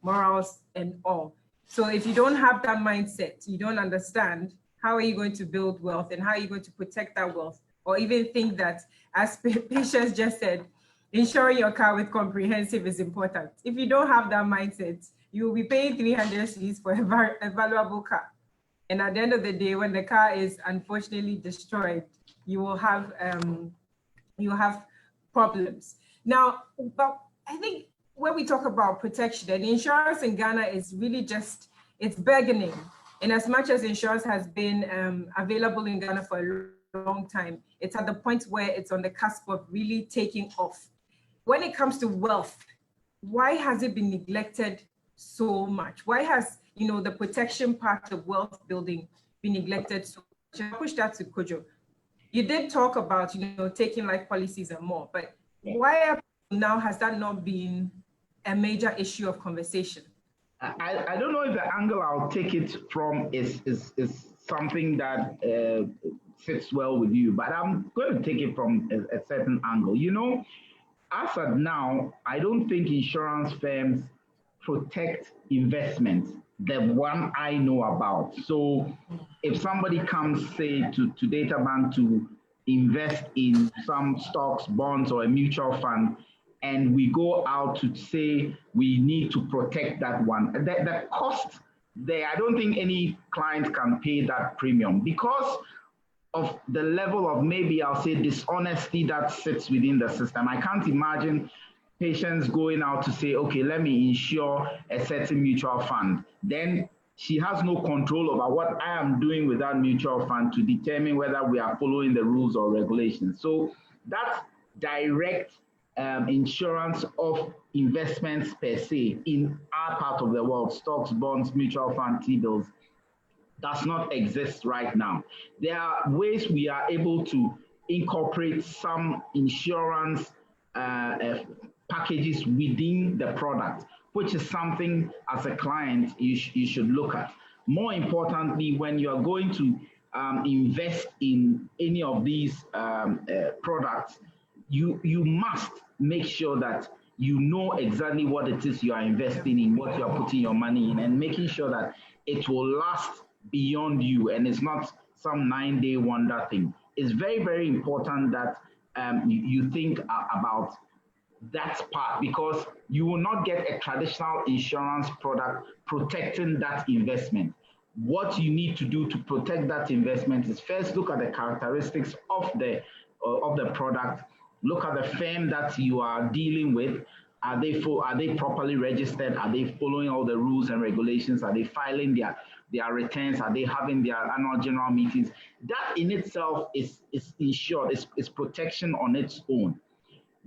morals and all. So if you don't have that mindset, you don't understand, how are you going to build wealth and how are you going to protect that wealth? Or even think that, as Patience just said, insuring your car with comprehensive is important. If you don't have that mindset, you will be paying 300 cedis for a valuable car. And at the end of the day, when the car is unfortunately destroyed, you will have problems. Now, but I think when we talk about protection, and insurance in Ghana is really just, it's bargaining. And as much as insurance has been available in Ghana for a long time, it's at the point where it's on the cusp of really taking off. When it comes to wealth, why has it been neglected so much? Why has, you know, the protection part of wealth building been neglected so much? I'll push that to Kojo. You did talk about, you know, taking life policies and more, but why up now has that not been a major issue of conversation? I don't know if the angle I'll take it from is something that fits well with you, but I'm going to take it from a certain angle. You know, as of now, I don't think insurance firms protect investments, the one I know about. So if somebody comes, say, to Databank to invest in some stocks, bonds, or a mutual fund, and we go out to say we need to protect that one, the cost there, I don't think any client can pay that premium because of the level of, maybe I'll say, dishonesty that sits within the system. I can't imagine patients going out to say, okay, let me insure a certain mutual fund. Then she has no control over what I am doing with that mutual fund to determine whether we are following the rules or regulations. So that's direct insurance of investments per se in our part of the world, stocks, bonds, mutual fund, T-bills, does not exist right now. There are ways we are able to incorporate some insurance packages within the product, which is something as a client you should look at. More importantly, when you are going to invest in any of these products, you must make sure that you know exactly what it is you are investing in, what you are putting your money in, and making sure that it will last beyond you and it's not some 9-day wonder thing. It's very, very important that you think about that part, because you will not get a traditional insurance product protecting that investment. What you need to do to protect that investment is first look at the characteristics of the product, look at the firm that you are dealing with. Are they properly registered? Are they following all the rules and regulations? Are they filing their returns? Are they having their annual general meetings? That in itself is insured, is protection on its own.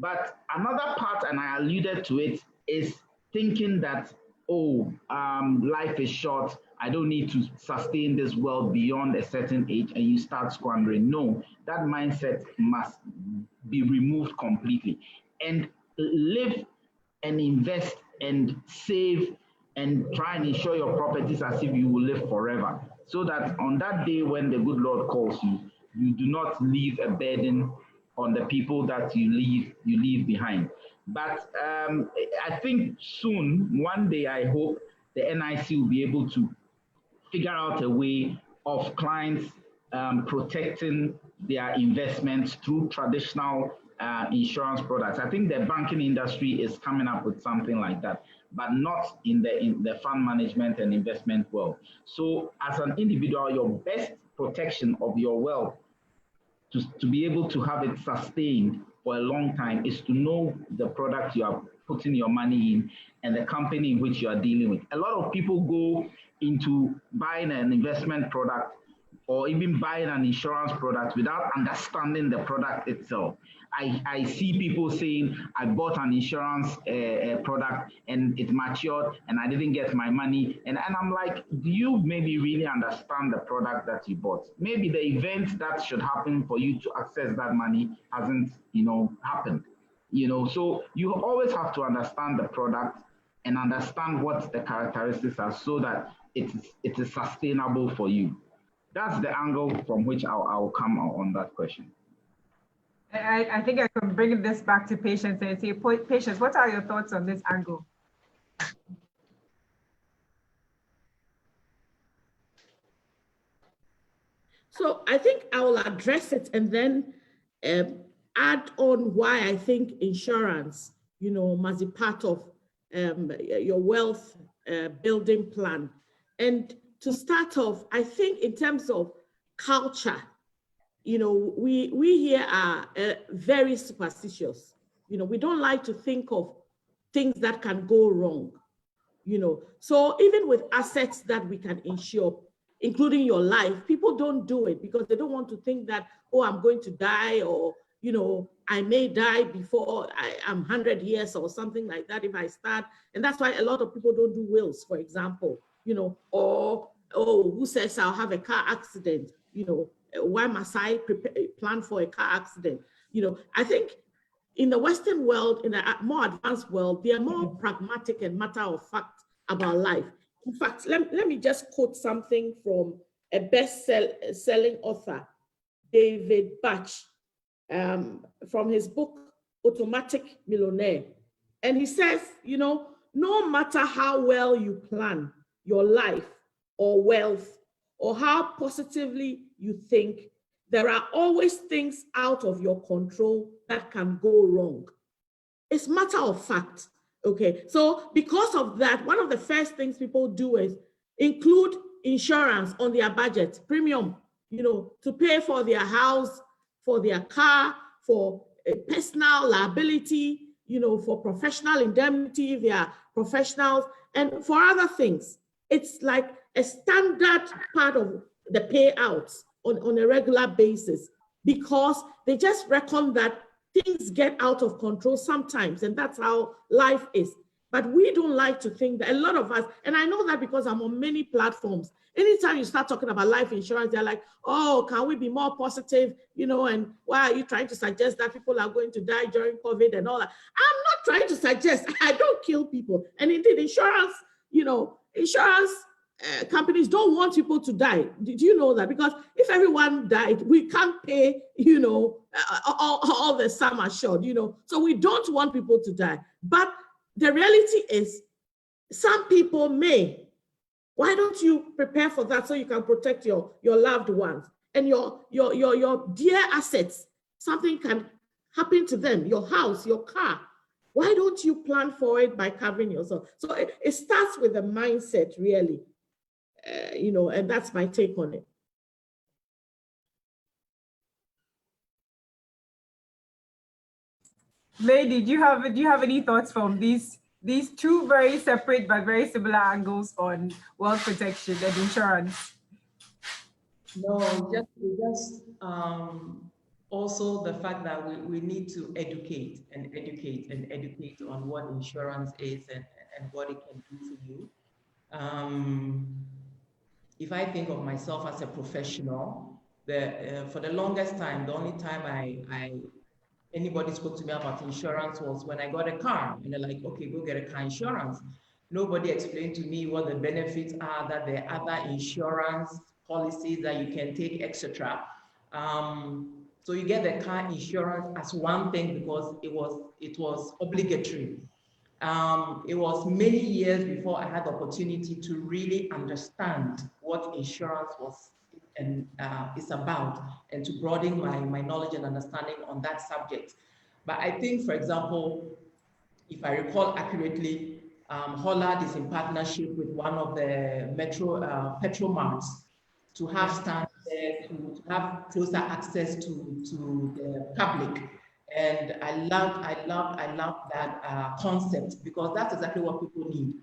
But another part, and I alluded to it, is thinking that, oh, life is short, I don't need to sustain this wealth beyond a certain age, and you start squandering. No, that mindset must be removed completely. And live and invest and save and try and insure your properties as if you will live forever, so that on that day when the good Lord calls you, you do not leave a burden on the people that you leave behind. But I think soon, one day, I hope the NIC will be able to figure out a way of clients protecting their investments through traditional insurance products. I think the banking industry is coming up with something like that, but not in the fund management and investment world. So as an individual, your best protection of your wealth to be able to have it sustained for a long time is to know the product you are putting your money in and the company in which you are dealing with. A lot of people go into buying an investment product or even buying an insurance product without understanding the product itself. I see people saying, I bought an insurance product and it matured and I didn't get my money. And I'm like, do you maybe really understand the product that you bought? Maybe the event that should happen for you to access that money hasn't, happened. So you always have to understand the product and understand what the characteristics are so that it is sustainable for you. That's the angle from which I'll come on that question. I think I can bring this back to Patience and say, Patience, what are your thoughts on this angle? So I think I will address it and then add on why I think insurance, must be part of your wealth building plan. And to start off, I think in terms of culture, you know, we here are very superstitious. You know, we don't like to think of things that can go wrong, you know. So even with assets that we can insure, including your life, people don't do it because they don't want to think that, oh, I'm going to die, or, you know, I may die before I'm 100 years or something like that if I start. And that's why a lot of people don't do wills, for example, you know, or, oh, who says I'll have a car accident? You know, why must I plan for a car accident? You know, I think in the Western world, in a more advanced world, they are more pragmatic and matter of fact about life. In fact, let me just quote something from a best-selling author, David Bach, from his book, Automatic Millionaire. And he says, you know, no matter how well you plan your life or wealth, or how positively you think, there are always things out of your control that can go wrong. It's matter of fact, okay? So because of that, one of the first things people do is include insurance on their budget, premium, you know, to pay for their house, for their car, for a personal liability, you know, for professional indemnity if they are professionals, and for other things. It's like a standard part of the payouts on a regular basis, because they just reckon that things get out of control sometimes, and that's how life is. But we don't like to think that, a lot of us, and I know that because I'm on many platforms, anytime you start talking about life insurance, they're like, oh, can we be more positive? You know, and why are you trying to suggest that people are going to die during COVID and all that? I'm not trying to suggest, I don't kill people. And indeed, insurance, you know, insurance companies don't want people to die. Did you know that? Because if everyone died, we can't pay, you know, all the sum assured, you know. So we don't want people to die. But the reality is, some people may. Why don't you prepare for that so you can protect your loved ones and your dear assets? Something can happen to them, your house, your car. Why don't you plan for it by covering yourself? So it starts with the mindset, really, you know, and that's my take on it. Lady, do you have any thoughts from these two very separate but very similar angles on wealth protection and insurance? No, just also the fact that we need to educate on what insurance is and what it can do for you. If I think of myself as a professional, for the longest time, the only time anybody spoke to me about insurance was when I got a car, and they're like, okay, go get a car insurance. Nobody explained to me what the benefits are, that there are other insurance policies that you can take, etc. So you get the car insurance as one thing because it was obligatory. It was many years before I had the opportunity to really understand what insurance was and is about, and to broaden my knowledge and understanding on that subject. But I think, for example, if I recall accurately, Hollard is in partnership with one of the petrol marts to have stands there, to have closer access to the public. And I love that concept, because that's exactly what people need.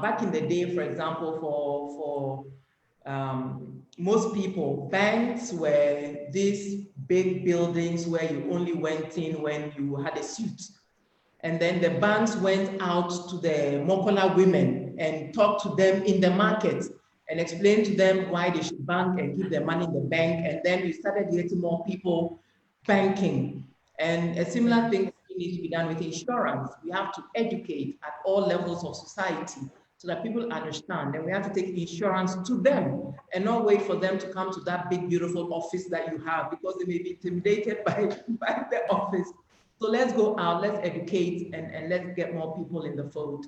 Back in the day, for example, for most people, banks were these big buildings where you only went in when you had a suit. And then the banks went out to the Mokola women and talked to them in the market and explained to them why they should bank and keep their money in the bank. And then we started getting more people banking. And a similar thing needs to be done with insurance. We have to educate at all levels of society so that people understand. And we have to take insurance to them and not wait for them to come to that big, beautiful office that you have, because they may be intimidated by the office. So let's go out, let's educate, and let's get more people in the fold.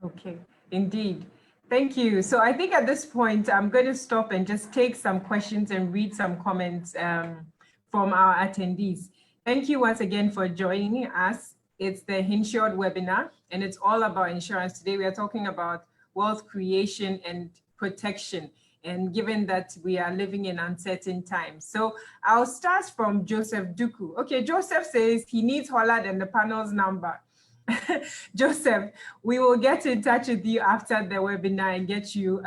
Okay, indeed. Thank you. So I think at this point, I'm going to stop and just take some questions and read some comments from our attendees. Thank you once again for joining us. It's the Insured webinar, and it's all about insurance. Today we are talking about wealth creation and protection, and given that we are living in uncertain times. So I'll start from Joseph Duku. Okay, Joseph says he needs Hollard and the panel's number. Joseph, we will get in touch with you after the webinar and get you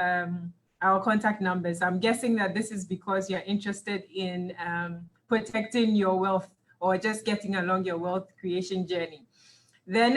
our contact numbers. I'm guessing that this is because you're interested in protecting your wealth or just getting along your wealth creation journey. Then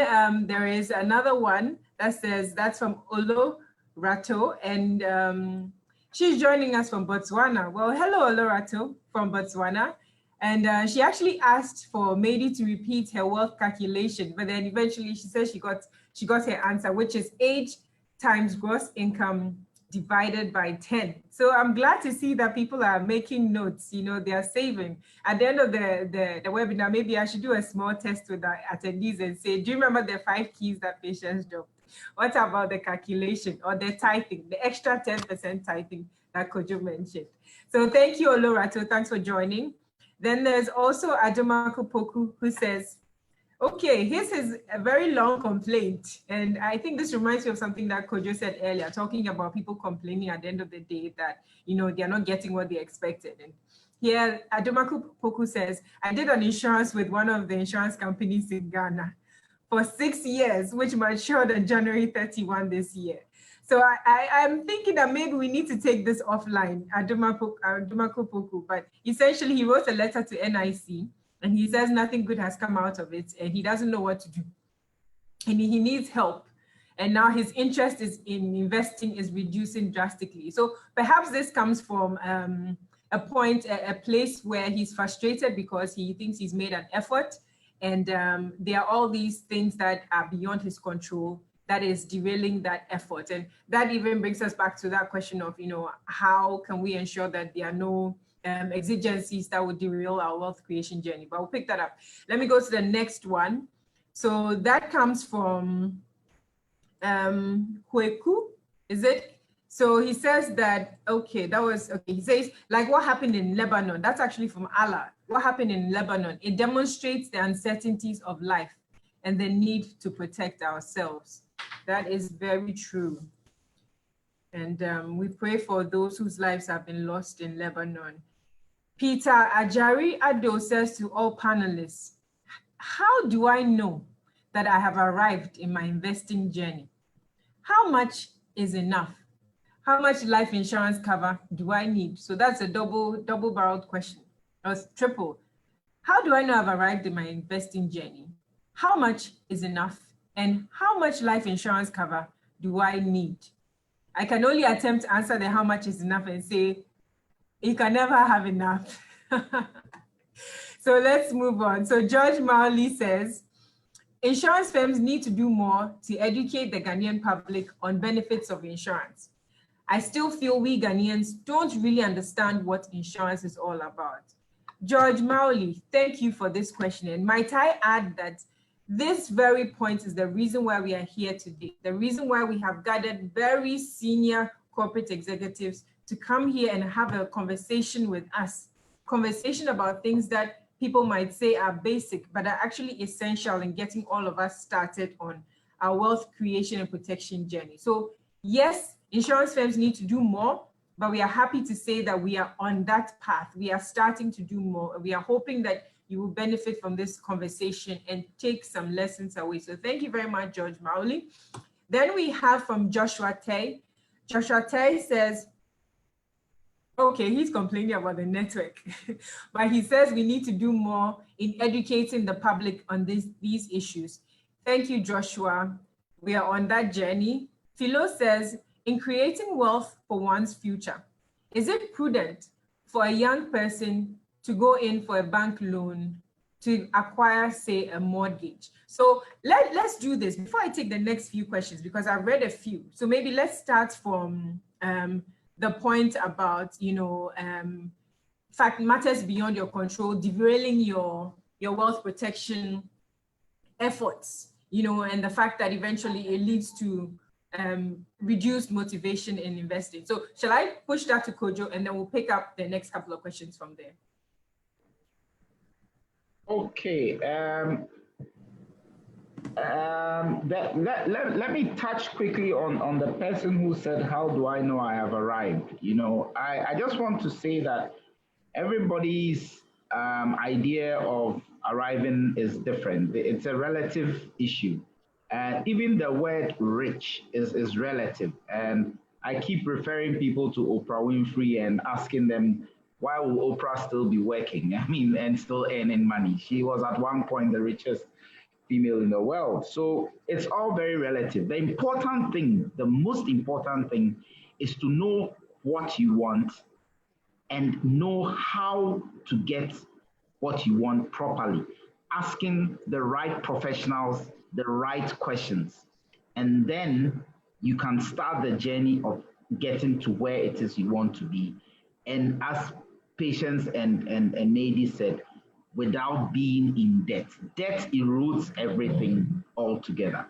there is another one that says, that's from Olo Rato, and she's joining us from Botswana. Well, hello, Olo Rato from Botswana. And she actually asked for Mady to repeat her wealth calculation, but then eventually she said she got her answer, which is age times gross income divided by 10. So I'm glad to see that people are making notes, you know, they are saving. At the end of the webinar, maybe I should do a small test with the attendees and say, do you remember the 5 keys that patients dropped? What about the calculation or the tithing, the extra 10% tithing that Kojo mentioned? So thank you, Olorato, thanks for joining. Then there's also Adomako Poku who says, okay, his is a very long complaint. And I think this reminds me of something that Kojo said earlier, talking about people complaining at the end of the day that, you know, they're not getting what they expected. And here, Adomaku Poku says, I did an insurance with one of the insurance companies in Ghana for 6 years, which matured on January 31 this year. So I'm thinking that maybe we need to take this offline, Adomaku Poku. But essentially, he wrote a letter to NIC, and he says nothing good has come out of it, and he doesn't know what to do. And he needs help. And now his interest in investing is reducing drastically. So perhaps this comes from a place where he's frustrated because he thinks he's made an effort, and there are all these things that are beyond his control that is derailing that effort. And that even brings us back to that question of, you know, how can we ensure that there are no exigencies that would derail our wealth creation journey? But we'll pick that up. Let me go to the next one. So that comes from Kweku, is it? So he says that, okay, that was, okay. He says, like what happened in Lebanon, that's actually from Allah. What happened in Lebanon, it demonstrates the uncertainties of life and the need to protect ourselves. That is very true. And we pray for those whose lives have been lost in Lebanon. Peter Ajari Ado says to all panelists, how do I know that I have arrived in my investing journey? How much is enough? How much life insurance cover do I need? So that's a double-barreled question, or triple. How do I know I've arrived in my investing journey? How much is enough? And how much life insurance cover do I need? I can only attempt to answer the how much is enough and say, you can never have enough. So let's move on. So George Marley says, insurance firms need to do more to educate the Ghanaian public on benefits of insurance. I still feel we Ghanaians don't really understand what insurance is all about. George Marley, thank you for this question. And might I add that this very point is the reason why we are here today, the reason why we have gathered very senior corporate executives to come here and have a conversation with us, conversation about things that people might say are basic, but are actually essential in getting all of us started on our wealth creation and protection journey. So yes, insurance firms need to do more, but we are happy to say that we are on that path. We are starting to do more. We are hoping that you will benefit from this conversation and take some lessons away. So thank you very much, George Mauli. Then we have from Joshua Tay. Joshua Tay says, okay, he's complaining about the network, but he says we need to do more in educating the public on these issues. Thank you, Joshua. We are on that journey. Philo says, in creating wealth for one's future, is it prudent for a young person to go in for a bank loan to acquire, say, a mortgage? So let's do this before I take the next few questions, because I've read a few. So maybe let's start from the point about, you know, fact matters beyond your control, derailing your wealth protection efforts, you know, and the fact that eventually it leads to reduced motivation in investing. So shall I push that to Kojo, and then we'll pick up the next couple of questions from there? Okay. Let me touch quickly on the person who said, how do I know I have arrived? You know, I just want to say that everybody's idea of arriving is different. It's a relative issue. And even the word rich is relative. And I keep referring people to Oprah Winfrey and asking them, why will Oprah still be working? I mean, and still earning money? She was at one point the richest female in the world. So it's all very relative. The important thing, the most important thing is to know what you want and know how to get what you want properly, asking the right professionals the right questions. And then you can start the journey of getting to where it is you want to be. And as Patience and Nady said, without being in debt. Debt erodes everything altogether,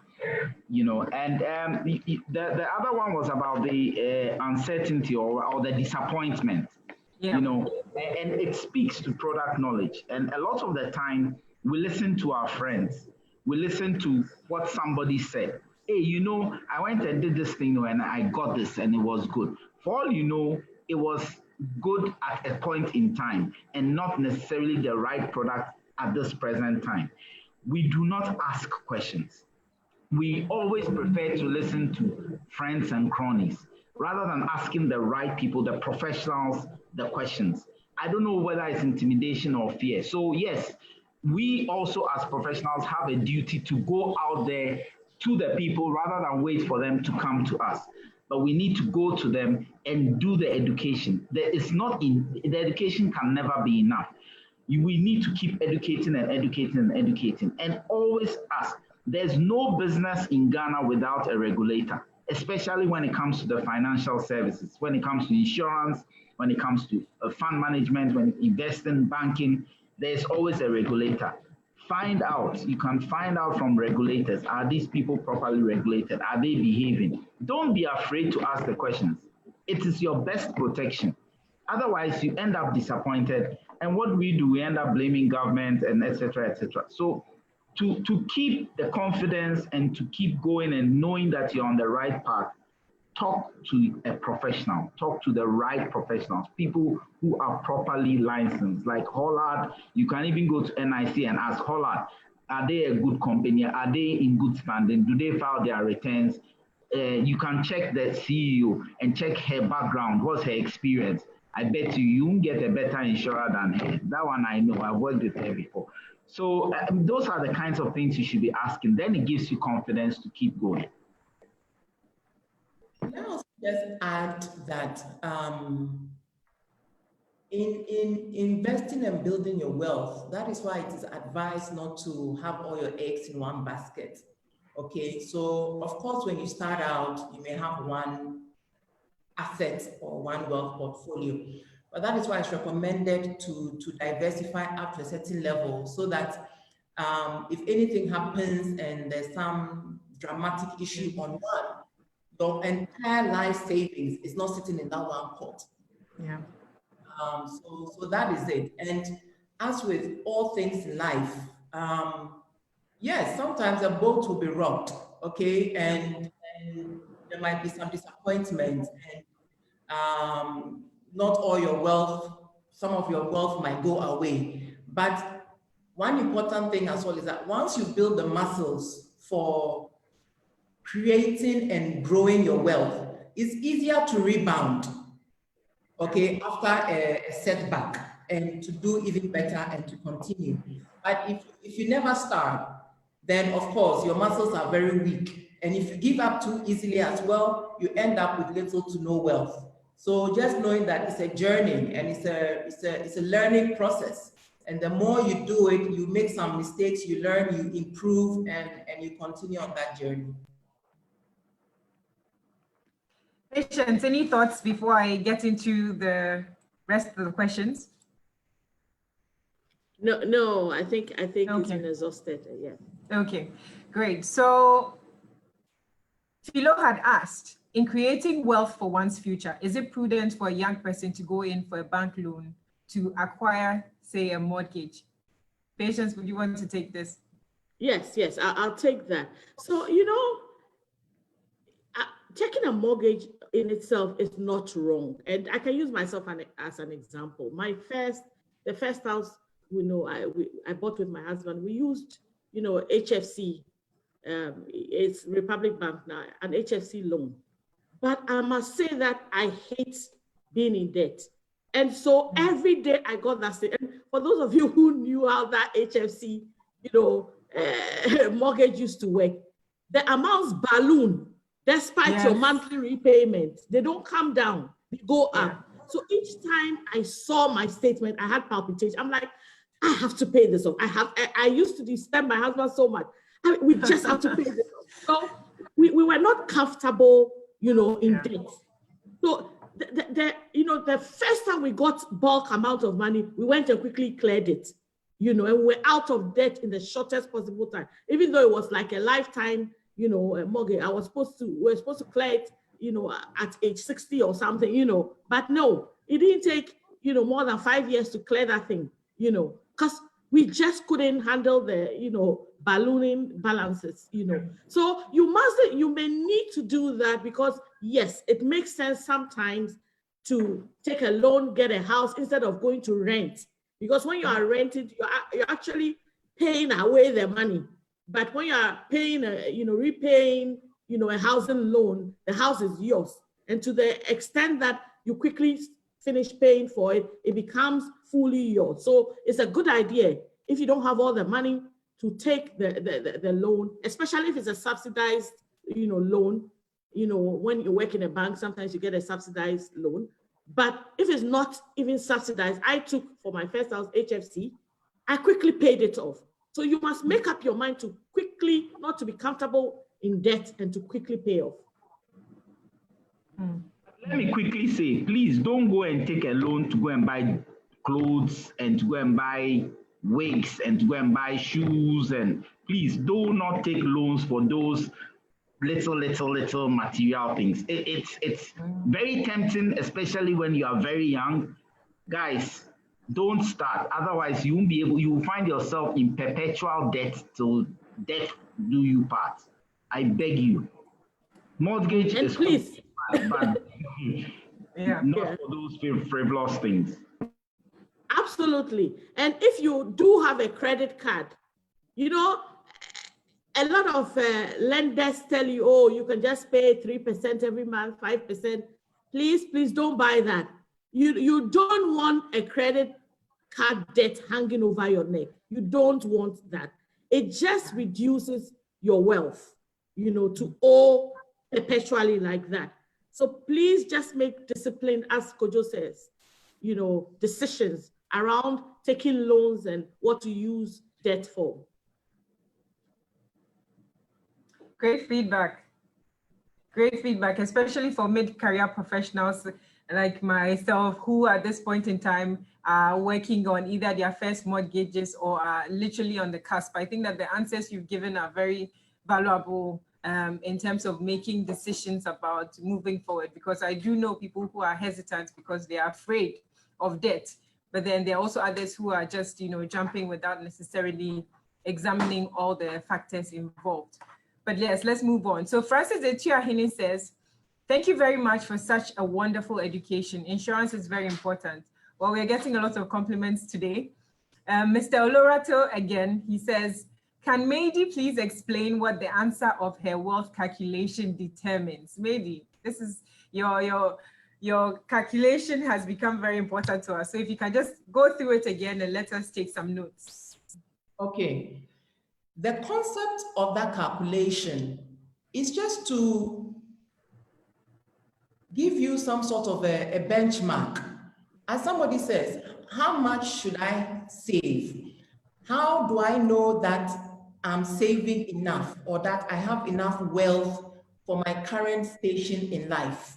you know. And the other one was about the uncertainty or the disappointment, you know, and it speaks to product knowledge. And a lot of the time, we listen to our friends. We listen to what somebody said. Hey, you know, I went and did this thing and I got this and it was good. For all you know, it was good at a point in time and not necessarily the right product at this present time. We do not ask questions. We always prefer to listen to friends and cronies rather than asking the right people, the professionals, the questions. I don't know whether it's intimidation or fear. So yes, we also as professionals have a duty to go out there to the people rather than wait for them to come to us. But we need to go to them and do the education. The education can never be enough. We need to keep educating and educating and educating and always ask. There's no business in Ghana without a regulator, especially when it comes to the financial services, when it comes to insurance, when it comes to fund management, when investing, banking, there's always a regulator. Find out, you can find out from regulators, are these people properly regulated? Are they behaving? Don't be afraid to ask the questions. It is your best protection. Otherwise, you end up disappointed. And what we do, we end up blaming government and et cetera, et cetera. So to keep the confidence and to keep going and knowing that you're on the right path, talk to a professional, talk to the right professionals, people who are properly licensed, like Hollard. You can even go to NIC and ask Hollard, are they a good company? Are they in good standing? Do they file their returns? You can check the CEO and check her background. What's her experience? I bet you won't get a better insurer than her. That one I know, I've worked with her before. So those are the kinds of things you should be asking. Then it gives you confidence to keep going. Can I also just add that in investing and building your wealth, that is why it is advised not to have all your eggs in one basket. Okay, so of course, when you start out, you may have one asset or one wealth portfolio, but that is why it's recommended to diversify up to a certain level so that if anything happens and there's some dramatic issue on one, your entire life savings is not sitting in that one pot. Yeah. So that is it. And as with all things in life, yes, sometimes a boat will be rocked, okay, and there might be some disappointment, and not all your wealth, some of your wealth might go away. But one important thing as well is that once you build the muscles for creating and growing your wealth, it's easier to rebound, okay, after a setback and to do even better and to continue. But if you never start, then of course your muscles are very weak. And if you give up too easily as well, you end up with little to no wealth. So just knowing that it's a journey and it's a learning process. And the more you do it, you make some mistakes, you learn, you improve, and you continue on that journey. Patience, any thoughts before I get into the rest of the questions? No, I think Okay. it's been exhausted. Yeah. Okay, great. So Philo had asked, in creating wealth for one's future, is it prudent for a young person to go in for a bank loan to acquire, say, a mortgage? Patience, would you want to take this? Yes, I'll take that. So, taking a mortgage in itself is not wrong. And I can use myself as an example. The first house, I bought with my husband, we used, HFC, it's Republic Bank now, an HFC loan. But I must say that I hate being in debt. And so every day I got that. And for those of you who knew how that HFC, mortgage used to work, the amounts balloon despite your monthly repayment. They don't come down, they go up. So each time I saw my statement, I had palpitation. I'm like, I have to pay this off. I used to disturb my husband so much. We just have to pay this off. So we were not comfortable, in debt. So the first time we got bulk amount of money, we went and quickly cleared it, and we're out of debt in the shortest possible time. Even though it was like a lifetime, a mortgage, we were supposed to clear it, at age 60 or something, but no, it didn't take, more than 5 years to clear that thing, because we just couldn't handle the, ballooning balances, So you may need to do that because yes, it makes sense sometimes to take a loan, get a house instead of going to rent. Because when you are renting, you're actually paying away the money. But when you are paying, repaying, a housing loan, the house is yours. And to the extent that you quickly finish paying for it, it becomes fully yours. So it's a good idea if you don't have all the money to take the loan, especially if it's a subsidized, loan. When you work in a bank, sometimes you get a subsidized loan. But if it's not even subsidized, I took for my first house, HFC, I quickly paid it off. So you must make up your mind to quickly, not to be comfortable in debt and to quickly pay off. Let me quickly say, please don't go and take a loan to go and buy clothes and to go and buy wigs and to go and buy shoes. And please do not take loans for those little material things. It's very tempting, especially when you are very young. Guys, don't start. Otherwise, you won't be able, you will find yourself in perpetual debt till death do you part. I beg you. Mortgage and is please. But not for those frivolous things. Absolutely. And if you do have a credit card, a lot of lenders tell you, oh, you can just pay 3% every month, 5%. Please don't buy that. You don't want a credit card debt hanging over your neck. You don't want that. It just reduces your wealth, to owe perpetually like that. So please just make disciplined, as Kojo says, decisions around taking loans and what to use debt for. Great feedback. Great feedback, especially for mid-career professionals like myself, who at this point in time are working on either their first mortgages or are literally on the cusp. I think that the answers you've given are very valuable in terms of making decisions about moving forward, because I do know people who are hesitant because they are afraid of debt, but then there are also others who are just, jumping without necessarily examining all the factors involved. But yes, let's move on. So Francis Etuahini says, thank you very much for such a wonderful education. Insurance is very important. Well, we're getting a lot of compliments today. Mr. Olorato again, he says, can Mady please explain what the answer of her wealth calculation determines? Mady, this is your calculation has become very important to us. So if you can just go through it again and let us take some notes. Okay. The concept of that calculation is just to give you some sort of a benchmark. As somebody says, how much should I save? How do I know that I'm saving enough or that I have enough wealth for my current station in life?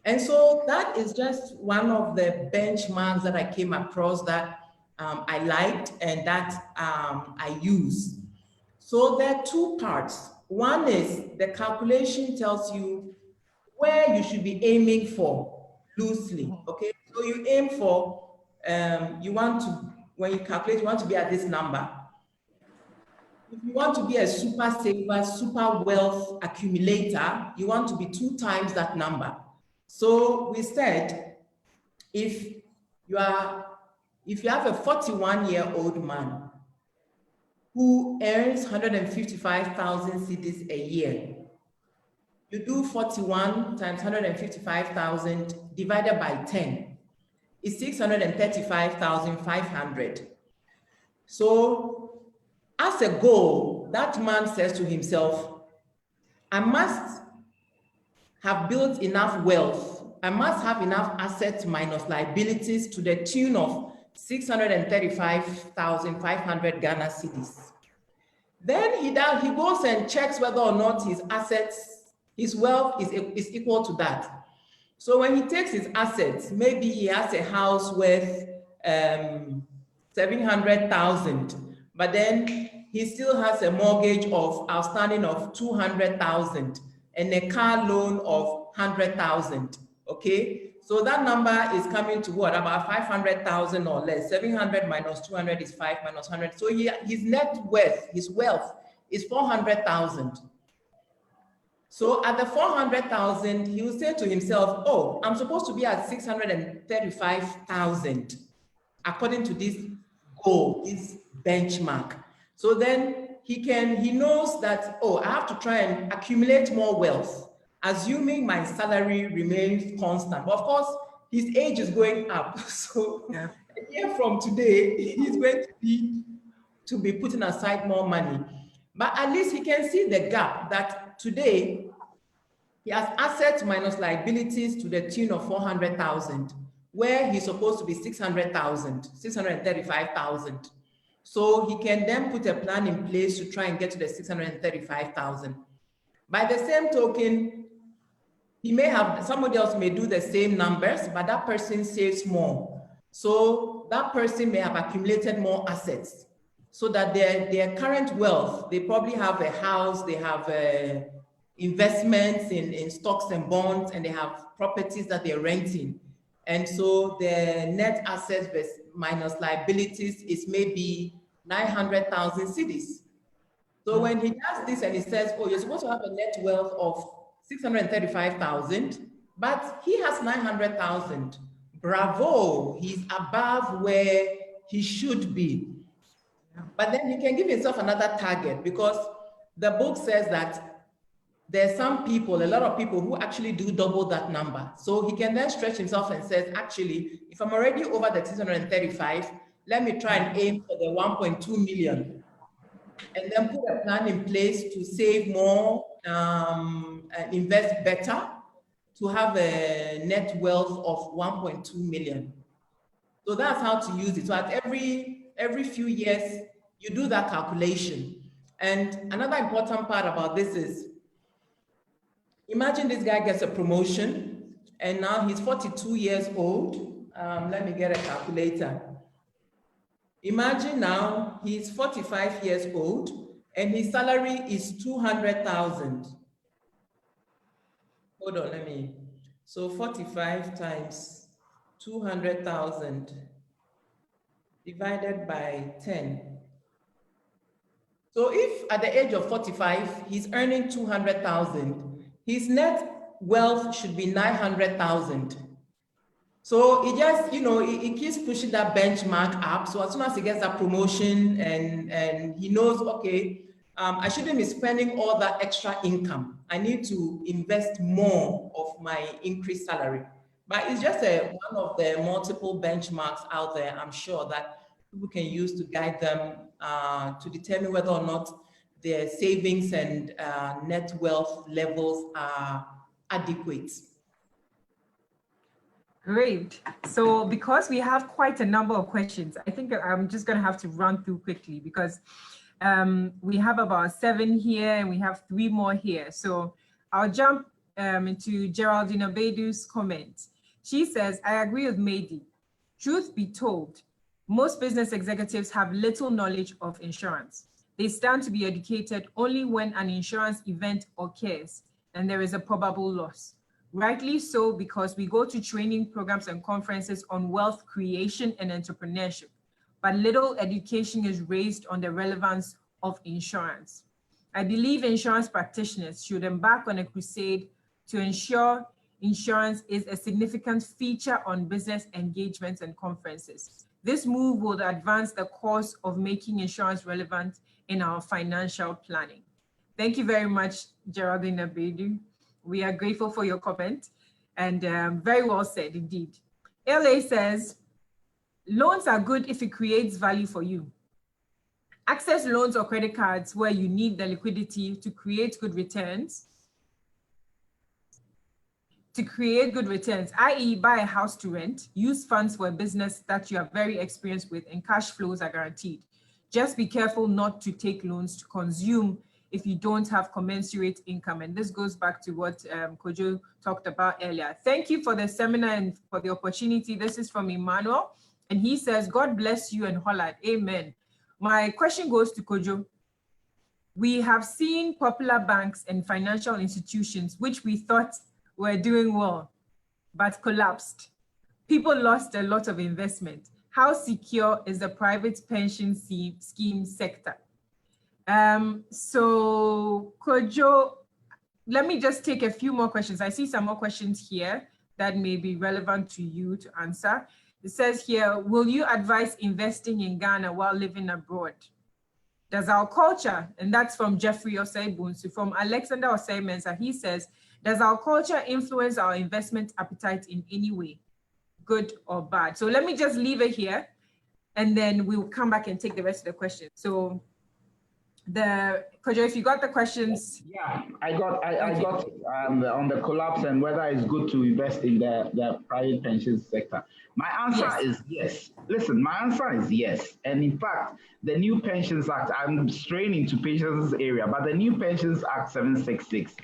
And so that is just one of the benchmarks that I came across that I liked and that I use. So there are two parts. One is the calculation tells you where you should be aiming for loosely, okay? So you aim for, you want to, when you calculate, you want to be at this number. If you want to be a super saver, super wealth accumulator, you want to be 2 times that number. So we said, if you have a 41-year-old man who earns 155,000 cedis a year, you do 41 times 155,000 divided by 10 is 635,500. So as a goal, that man says to himself, I must have built enough wealth. I must have enough assets minus liabilities to the tune of 635,500 Ghana cedis. Then he goes and checks whether or not his assets, his wealth is equal to that. So when he takes his assets, maybe he has a house worth 700,000, but then he still has a mortgage of outstanding of 200,000 and a car loan of 100,000. Okay, so that number is coming to what, about 500,000 or less. 700 minus 200 is 5 minus 100. So his net worth, his wealth is 400,000. So at the 400,000, he will say to himself, oh, I'm supposed to be at 635,000 according to this goal, this benchmark. So then he knows that, oh, I have to try and accumulate more wealth, assuming my salary remains constant. But of course, his age is going up. So a year from today, he's going to be putting aside more money. But at least he can see the gap that today he has assets minus liabilities to the tune of 400,000, where he's supposed to be 600,000, 635,000. So he can then put a plan in place to try and get to the 635,000. By the same token, somebody else may do the same numbers, but that person saves more. So that person may have accumulated more assets so that their current wealth, they probably have a house, they have investments in stocks and bonds, and they have properties that they're renting. And so the net assets minus liabilities is maybe 900,000 cedis. So when he does this and he says, oh, you're supposed to have a net wealth of 635,000, but he has 900,000. Bravo, he's above where he should be. But then he can give himself another target, because the book says that there's some people, a lot of people who actually do double that number. So he can then stretch himself and says, actually, if I'm already over the 635, let me try and aim for the 1.2 million. And then put a plan in place to save more, and invest better, to have a net wealth of 1.2 million. So that's how to use it. So at every few years, you do that calculation. And another important part about this is, imagine this guy gets a promotion and now he's 42 years old. Let me get a calculator. Imagine now he's 45 years old and his salary is 200,000. Hold on, so 45 times 200,000 divided by 10. So if at the age of 45, he's earning 200,000, his net wealth should be 900,000. So it just, it keeps pushing that benchmark up. So as soon as he gets that promotion and he knows, okay, I shouldn't be spending all that extra income. I need to invest more of my increased salary. But it's just one of the multiple benchmarks out there, I'm sure, that people can use to guide them to determine whether or not their savings and net wealth levels are adequate. Great. So because we have quite a number of questions, I think I'm just going to have to run through quickly, because we have about 7 here and we have 3 more here. So I'll jump into Geraldine Obedu's comment. She says, I agree with Mady. Truth be told, most business executives have little knowledge of insurance. They stand to be educated only when an insurance event occurs and there is a probable loss. Rightly so, because we go to training programs and conferences on wealth creation and entrepreneurship, but little education is raised on the relevance of insurance. I believe insurance practitioners should embark on a crusade to ensure insurance is a significant feature on business engagements and conferences. This move will advance the cause of making insurance relevant in our financial planning. Thank you very much, Geraldine Abedu. We are grateful for your comment, and very well said indeed. LA says, loans are good if it creates value for you. Access loans or credit cards where you need the liquidity to create good returns, i.e. buy a house to rent, use funds for a business that you are very experienced with and cash flows are guaranteed. Just be careful not to take loans to consume if you don't have commensurate income. And this goes back to what Kojo talked about earlier. Thank you for the seminar and for the opportunity. This is from Emmanuel, and he says, God bless you and Hollard, amen. My question goes to Kojo. We have seen popular banks and financial institutions, which we thought were doing well, but collapsed. People lost a lot of investment. How secure is the private pension scheme sector? So Kojo, let me just take a few more questions. I see some more questions here that may be relevant to you to answer. It says here, will you advise investing in Ghana while living abroad? Does our culture, and that's from Jeffrey Osei-Bunsu, from Alexander Addae-Mensah, he says, does our culture influence our investment appetite in any way, good or bad? So let me just leave it here, and then we'll come back and take the rest of the questions. So Kojo, if you got the questions. Yeah, I got on the collapse and whether it's good to invest in the private pension sector. My answer is yes. Listen, my answer is yes. And in fact, the new Pensions Act, I'm straying into pensions area, but the new Pensions Act 766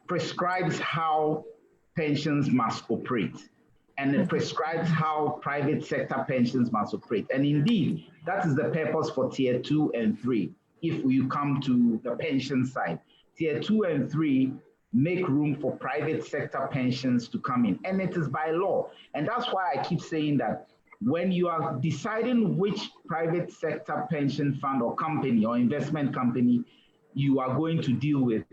prescribes how pensions must operate. And it prescribes how private sector pensions must operate. And indeed, that is the purpose for tier 2 and 3. If you come to the pension side, tier 2 and 3 make room for private sector pensions to come in, and it is by law. And that's why I keep saying that when you are deciding which private sector pension fund or company or investment company you are going to deal with,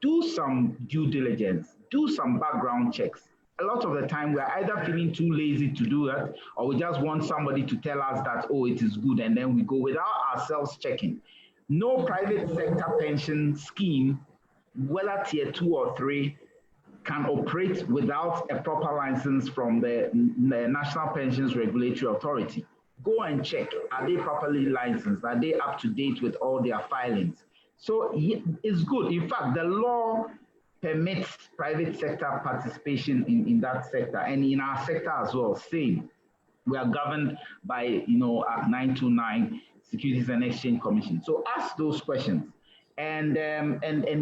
do some due diligence, do some background checks. A lot of the time we're either feeling too lazy to do that, or we just want somebody to tell us that, oh, it is good, and then we go without ourselves checking. No private sector pension scheme, whether tier 2 or 3, can operate without a proper license from the National Pensions Regulatory Authority. Go and check, are they properly licensed? Are they up to date with all their filings? So it's good. In fact, the law permits private sector participation in that sector, and in our sector as well, same. We are governed by, Act 929, Securities and Exchange Commission. So ask those questions, and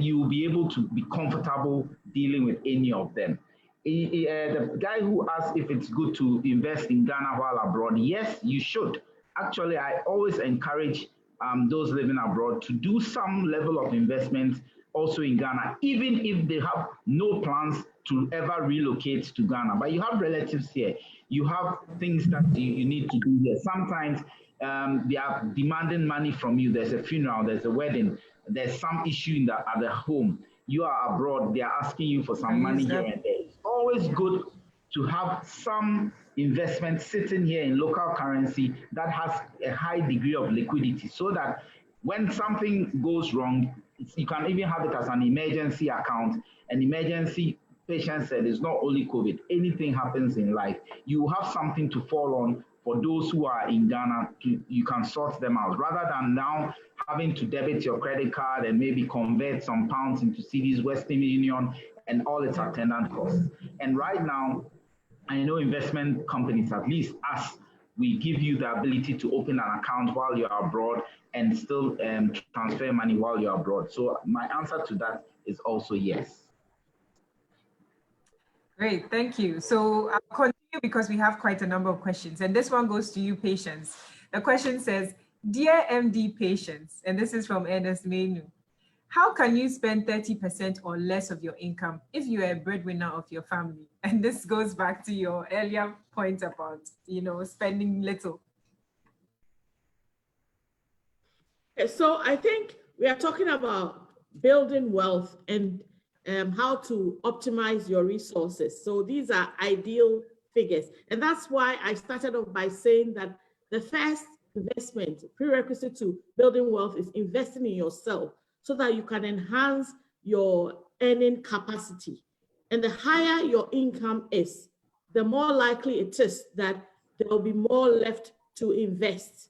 you will be able to be comfortable dealing with any of them. The guy who asked if it's good to invest in Ghana while abroad, yes, you should. Actually, I always encourage those living abroad to do some level of investment also in Ghana, even if they have no plans to ever relocate to Ghana. But you have relatives here, you have things that you need to do here. Sometimes they are demanding money from you. There's a funeral, there's a wedding, there's some issue at the home. You are abroad, they are asking you for some money here and there. It's always good to have some investment sitting here in local currency that has a high degree of liquidity, so that when something goes wrong, you can even have it as an emergency account. An emergency, patient said, is not only COVID. Anything happens in life, you have something to fall on. For those who are in Ghana, you can sort them out, rather than now having to debit your credit card and maybe convert some pounds into cedis, Western Union, and all its attendant costs. And right now, I know investment companies, at least us, we give you the ability to open an account while you're abroad and still transfer money while you're abroad. So my answer to that is also yes. Great, thank you. So I'll continue because we have quite a number of questions, and this one goes to you, Patience. The question says, Dear MD Patience, and this is from Ernest Menu, how can you spend 30% or less of your income if you are a breadwinner of your family? And this goes back to your earlier point about, spending little. So I think we are talking about building wealth and how to optimize your resources. So these are ideal figures. And that's why I started off by saying that the first investment prerequisite to building wealth is investing in yourself so that you can enhance your earning capacity. And the higher your income is, the more likely it is that there will be more left to invest.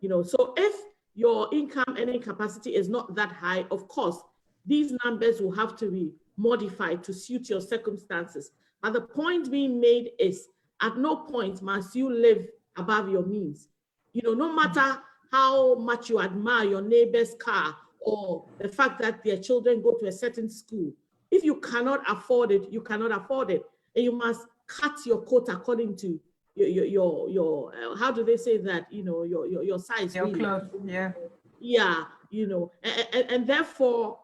So if your income earning capacity is not that high, of course, these numbers will have to be modified to suit your circumstances. But the point being made is, at no point must you live above your means. No matter how much you admire your neighbor's car or the fact that their children go to a certain school, if you cannot afford it, you cannot afford it. And you must cut your coat according to your how do they say that, your size, Your really. clothes, yeah. Yeah, and therefore,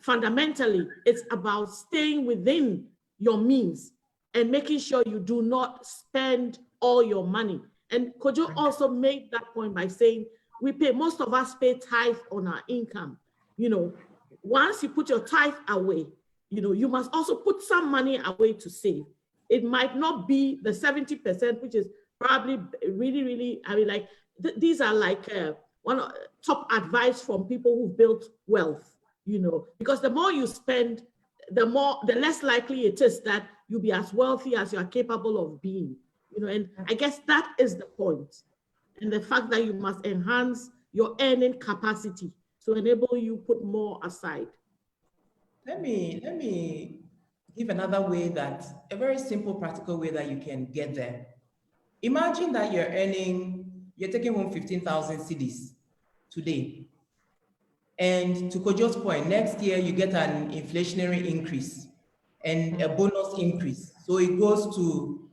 fundamentally, it's about staying within your means and making sure you do not spend all your money. And Kojo also made that point by saying most of us pay tithe on our income. Once you put your tithe away, you must also put some money away to save. It might not be the 70%, which is probably really, really, these are like one top advice from people who built wealth, because the more you spend, the less likely it is that you'll be as wealthy as you are capable of being, and I guess that is the point. And the fact that you must enhance your earning capacity to enable you put more aside. Let me give another way, a very simple, practical way that you can get there. Imagine that you're taking home 15,000 cedis today. And to Kojo's point, next year you get an inflationary increase and a bonus increase. So it goes to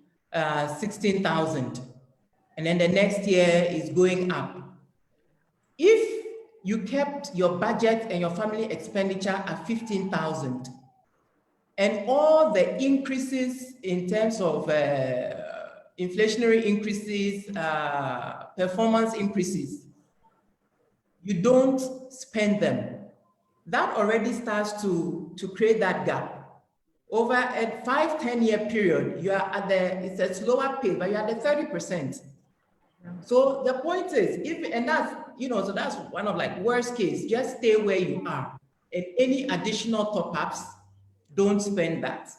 16,000. And then the next year is going up. If you kept your budget and your family expenditure at 15,000, and all the increases in terms of inflationary increases, performance increases, you don't spend them, that already starts to create that gap. Over a 5-10 year period, you are it's a slower pace, but you're at the 30%. So the point is, so that's one of worst case, just stay where you are. And any additional top-ups, don't spend that.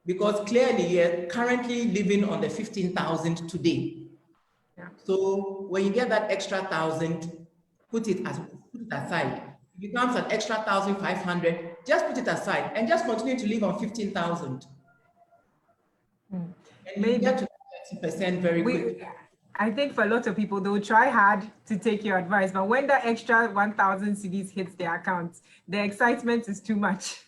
Because clearly you're currently living on the 15,000 today. Yeah. So when you get that extra 1,000, put it aside. If it becomes an extra 1,500, just put it aside and just continue to live on 15,000. And you get to 30% very quickly. I think for a lot of people, they'll try hard to take your advice, but when that extra 1,000 cedis hits their accounts, the excitement is too much.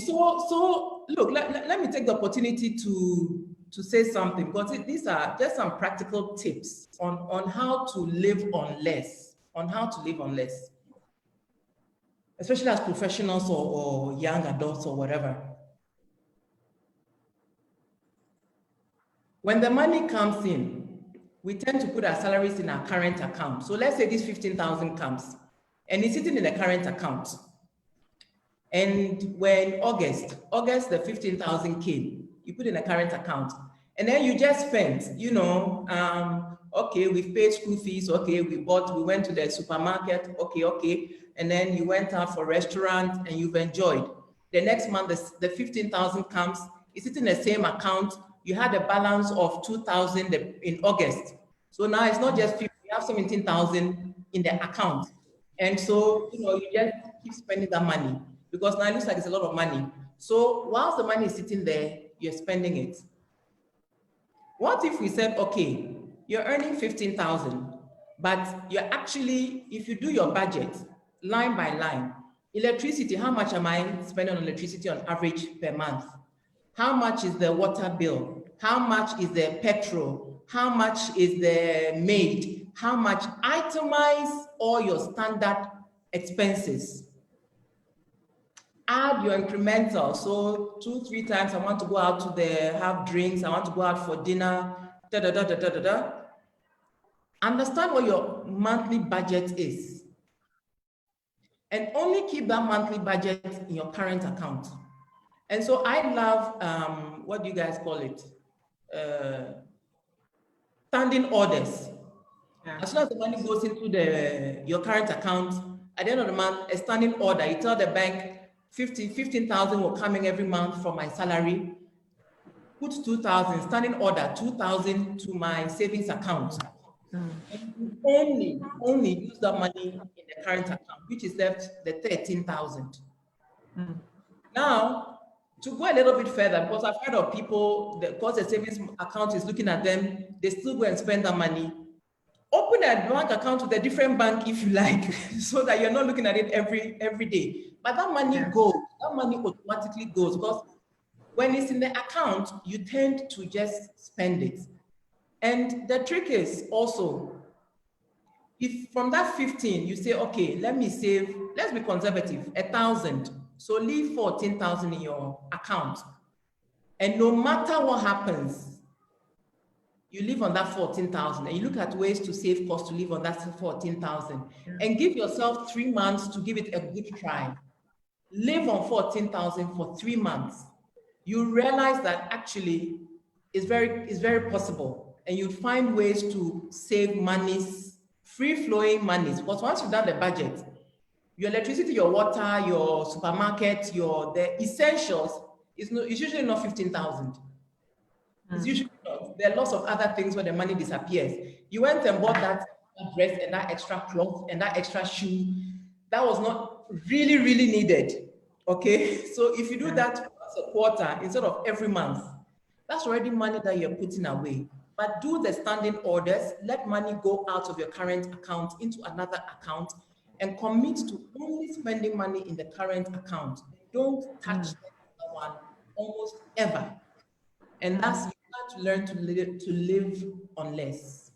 So look, let me take the opportunity to say something, because these are just some practical tips on how to live on less, especially as professionals or young adults or whatever. When the money comes in, we tend to put our salaries in our current account. So let's say this 15,000 comes and it's sitting in the current account. And when August, the 15,000 came, you put in a current account. And then you just spent, okay, we've paid school fees, okay, we went to the supermarket, okay. And then you went out for restaurant and you've enjoyed. The next month, the 15,000 comes, it's sitting in the same account. You had a balance of 2,000 in August. So now it's not just 50, you have 17,000 in the account. And so, you just keep spending that money because now it looks like it's a lot of money. So whilst the money is sitting there, you're spending it. What if we said, okay, you're earning 15,000, but you're actually, if you do your budget line by line, electricity, how much am I spending on electricity on average per month? How much is the water bill? How much is the petrol? How much is the maid? How much? Itemize all your standard expenses. Add your incremental. So 2-3 times I want to go out to have drinks. I want to go out for dinner. Understand what your your monthly budget is. And only keep that monthly budget in your current account. And so I love, what do you guys call it? Standing orders. Yeah. As soon as the money goes into your current account, at the end of the month, a standing order, you tell the bank 15,000 will come in every month from my salary. Put 2,000, standing order, 2,000 to my savings account. And you only use that money in the current account, which is left the 13,000. Now, to go a little bit further, because I've heard of people, because the savings account is looking at them, they still go and spend that money. Open a bank account with a different bank if you like, so that you're not looking at it every day. But that money goes, that money automatically goes, because when it's in the account, you tend to just spend it. And the trick is also, if from that 15, you say, okay, let me save, let's be conservative, 1,000. So leave 14,000 in your account. And no matter what happens, you live on that 14,000 and you look at ways to save costs to live on that 14,000 and give yourself 3 months to give it a good try. Live on 14,000 for 3 months. You realize that actually it's very possible, and you find ways to save monies, free-flowing monies. Because once you've done the budget, your electricity, your water, your supermarket, the essentials it's usually not 15,000. It's usually not. There are lots of other things where the money disappears. You went and bought that dress and that extra cloth and that extra shoe. That was not really, really needed. Okay, so if you do that once a quarter instead of every month, that's already money that you're putting away. But do the standing orders, let money go out of your current account into another account, and commit to only spending money in the current account. Don't touch the one almost ever. And that's, you have to learn to live on less.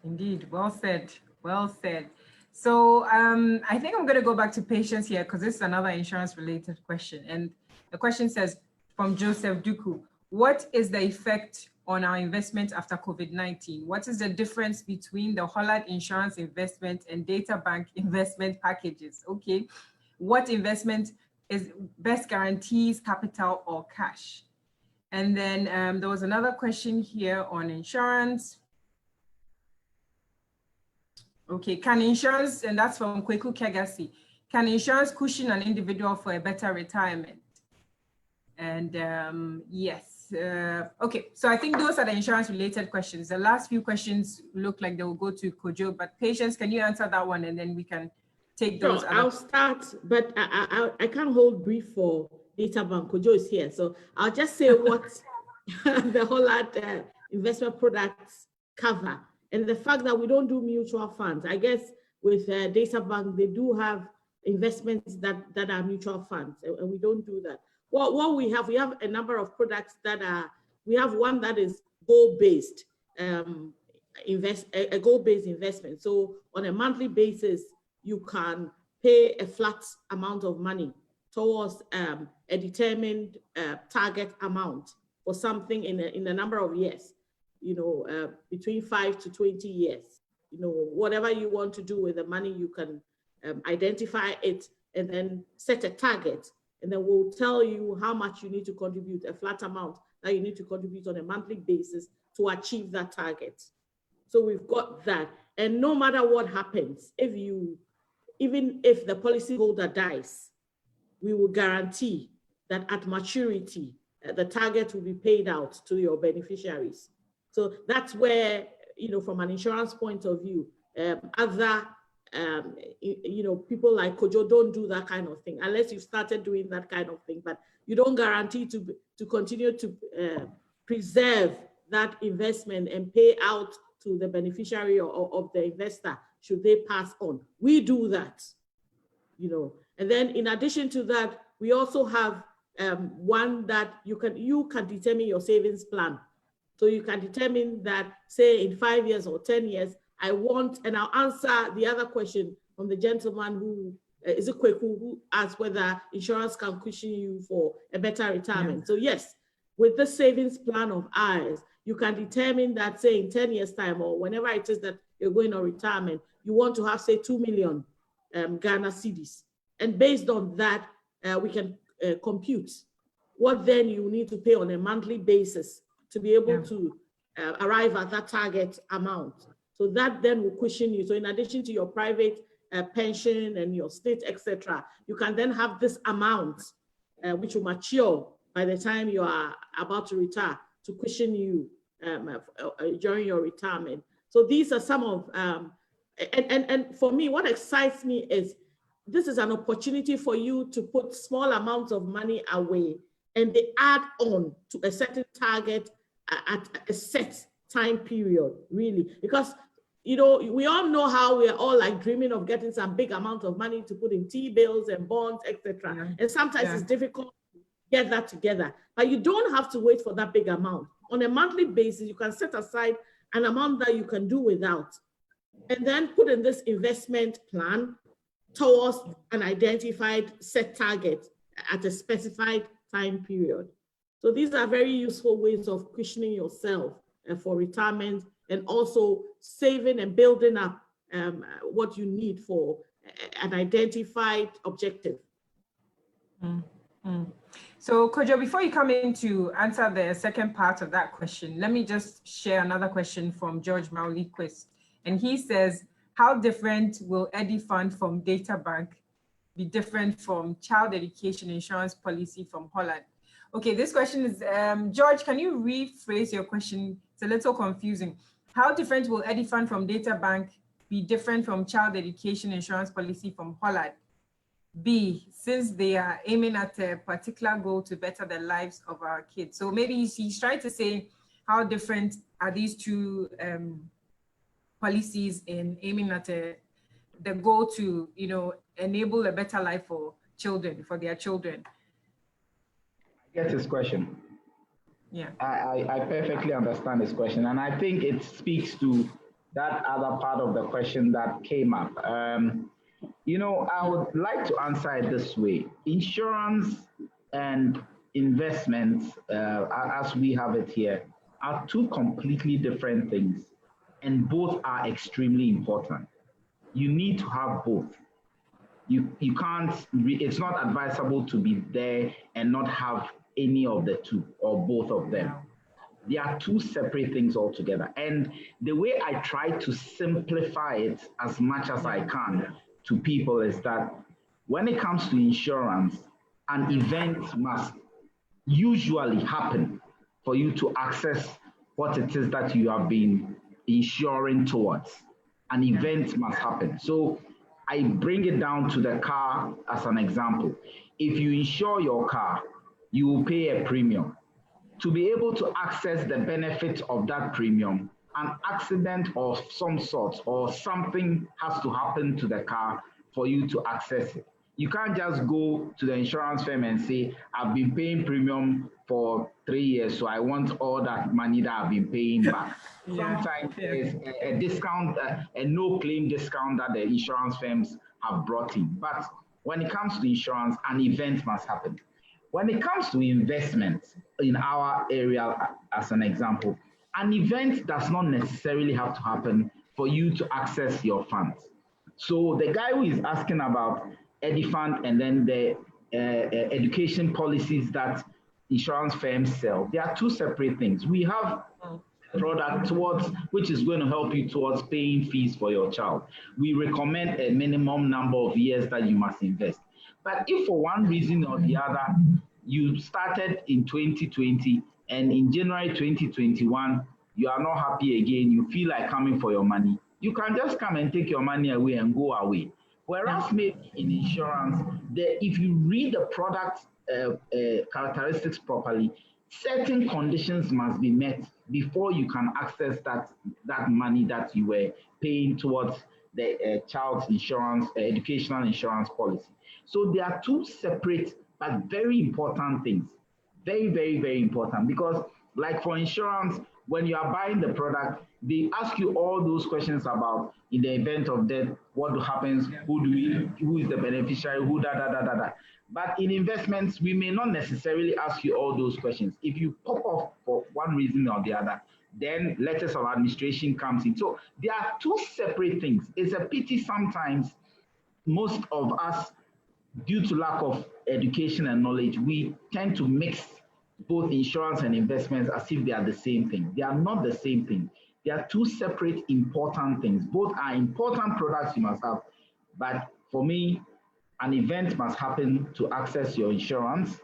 Indeed, well said, well said. So I think I'm going to go back to Patience here, because this is another insurance related question. And the question says, from Joseph Duku, what is the effect on our investment after COVID-19? What is the difference between the Hollard insurance investment and Databank investment packages? Okay, what investment is best guarantees capital or cash? And then there was another question here on insurance. Okay, can insurance, and that's from Kweku Kegasi, can insurance cushion an individual for a better retirement? And yes, okay, so I think those are the insurance related questions. The last few questions look like they will go to Kojo, but Patience, can you answer that one, and then we can take those? I'll start, but I can't hold brief for Databank. Kojo is here, so I'll just say what the Hollard investment products cover, and the fact that we don't do mutual funds. I guess with Databank, they do have investments that are mutual funds, and we don't do that. What we have a number of products that are, we have one that is goal-based, a goal-based investment. So on a monthly basis, you can pay a flat amount of money towards a determined target amount for something in a number of years, between 5 to 20 years. Whatever you want to do with the money, you can identify it and then set a target. And then we'll tell you how much you need to contribute, a flat amount that you need to contribute on a monthly basis to achieve that target. So we've got that. And no matter what happens, even if the policyholder dies, we will guarantee that at maturity, the target will be paid out to your beneficiaries. So that's where, from an insurance point of view, other people like Kojo don't do that kind of thing unless you've started doing that kind of thing, but you don't guarantee to continue to preserve that investment and pay out to the beneficiary of the investor should they pass on. We do that, and then in addition to that, we also have one that you can determine your savings plan. So you can determine that, say in 5 years or 10 years, and I'll answer the other question from the gentleman who is it Kweku, who asked whether insurance can cushion you for a better retirement. So yes, with the savings plan of ours, you can determine that, say, in 10 years' time, or whenever it is that you're going on retirement, you want to have, say, 2 million Ghana cedis. And based on that, we can compute what then you need to pay on a monthly basis to be able to arrive at that target amount. So that then will cushion you. So in addition to your private pension and your state, etc., you can then have this amount which will mature by the time you are about to retire to cushion you during your retirement. So these are some of, and for me, what excites me is this is an opportunity for you to put small amounts of money away and they add on to a certain target at a set time period, really. Because, you know, we all know how we are all like dreaming of getting some big amount of money to put in T-bills and bonds, etc. And sometimes it's difficult to get that together. But you don't have to wait for that big amount. On a monthly basis, you can set aside an amount that you can do without, and then put in this investment plan towards an identified set target at a specified time period. So these are very useful ways of cushioning yourself for retirement, and also saving and building up what you need for an identified objective. So Kojo, before you come in to answer the second part of that question, let me just share another question from George Mauliquist. And he says, how different will Addae Fund from Databank be different from child education insurance policy from Hollard? Okay, this question is, George, can you rephrase your question? It's a little confusing. How different will Addae Fund from Databank be different from child education insurance policy from Hollard? B, since they are aiming at a particular goal to better the lives of our kids. So maybe he's trying to say, how different are these two policies in aiming at the goal to, you know, enable a better life for children, for their children? I get his question. Yeah. I perfectly understand his question. And I think it speaks to that other part of the question that came up. You know, I would like to answer it this way. Insurance and investments, as we have it here, are two completely different things, and both are extremely important. You need to have both. You can't, it's not advisable to be there and not have any of the two or both of them. They are two separate things altogether. And the way I try to simplify it as much as I can to people is that when it comes to insurance, an event must usually happen for you to access what it is that you have been insuring towards. An event must happen. So I bring it down to the car as an example. If you insure your car, you will pay a premium. To be able to access the benefit of that premium, an accident of some sort or something has to happen to the car for you to access it. You can't just go to the insurance firm and say, I've been paying premium for 3 years, so I want all that money that I've been paying back. Sometimes there's a discount, a no-claim discount that the insurance firms have brought in. But when it comes to insurance, an event must happen. When it comes to investments in our area, as an example, an event does not necessarily have to happen for you to access your funds. So the guy who is asking about Addae Fund and then the education policies that insurance firms sell, they are two separate things. We have a product towards which is going to help you towards paying fees for your child. We recommend a minimum number of years that you must invest. But if for one reason or the other, you started in 2020 and in January 2021, you are not happy again, you feel like coming for your money, you can just come and take your money away and go away. Whereas maybe in insurance, if you read the product characteristics properly, certain conditions must be met before you can access that money that you were paying towards the child's insurance, educational insurance policy. So there are two separate but very important things. Very, very, very important, because like for insurance, when you are buying the product, they ask you all those questions about in the event of death, what happens, who is the beneficiary, who . But in investments, we may not necessarily ask you all those questions. If you pop off for one reason or the other, then letters of administration comes in. So there are two separate things. It's a pity sometimes most of us, due to lack of education and knowledge, we tend to mix both insurance and investments as if they are the same thing. They are not the same thing. They are two separate important things. Both are important products you must have. But for me, an event must happen to access your insurance.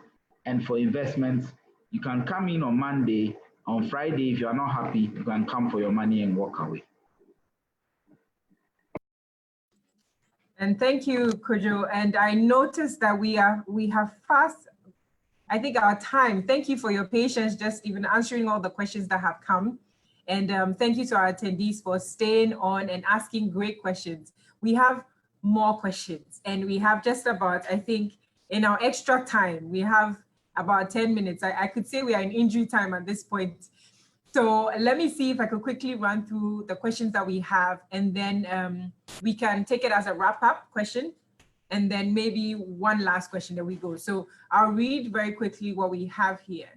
And for investments, you can come in on Monday. On Friday, if you are not happy, you can come for your money and walk away. And thank you, Kojo. And I noticed that we have fast, I think, our time. Thank you for your patience, just even answering all the questions that have come. And thank you to our attendees for staying on and asking great questions. We have more questions, and we have just about, I think, in our extra time, we have about 10 minutes. I could say we are in injury time at this point. So let me see if I could quickly run through the questions that we have, and then we can take it as a wrap-up question, and then maybe one last question that we go. So I'll read very quickly what we have here.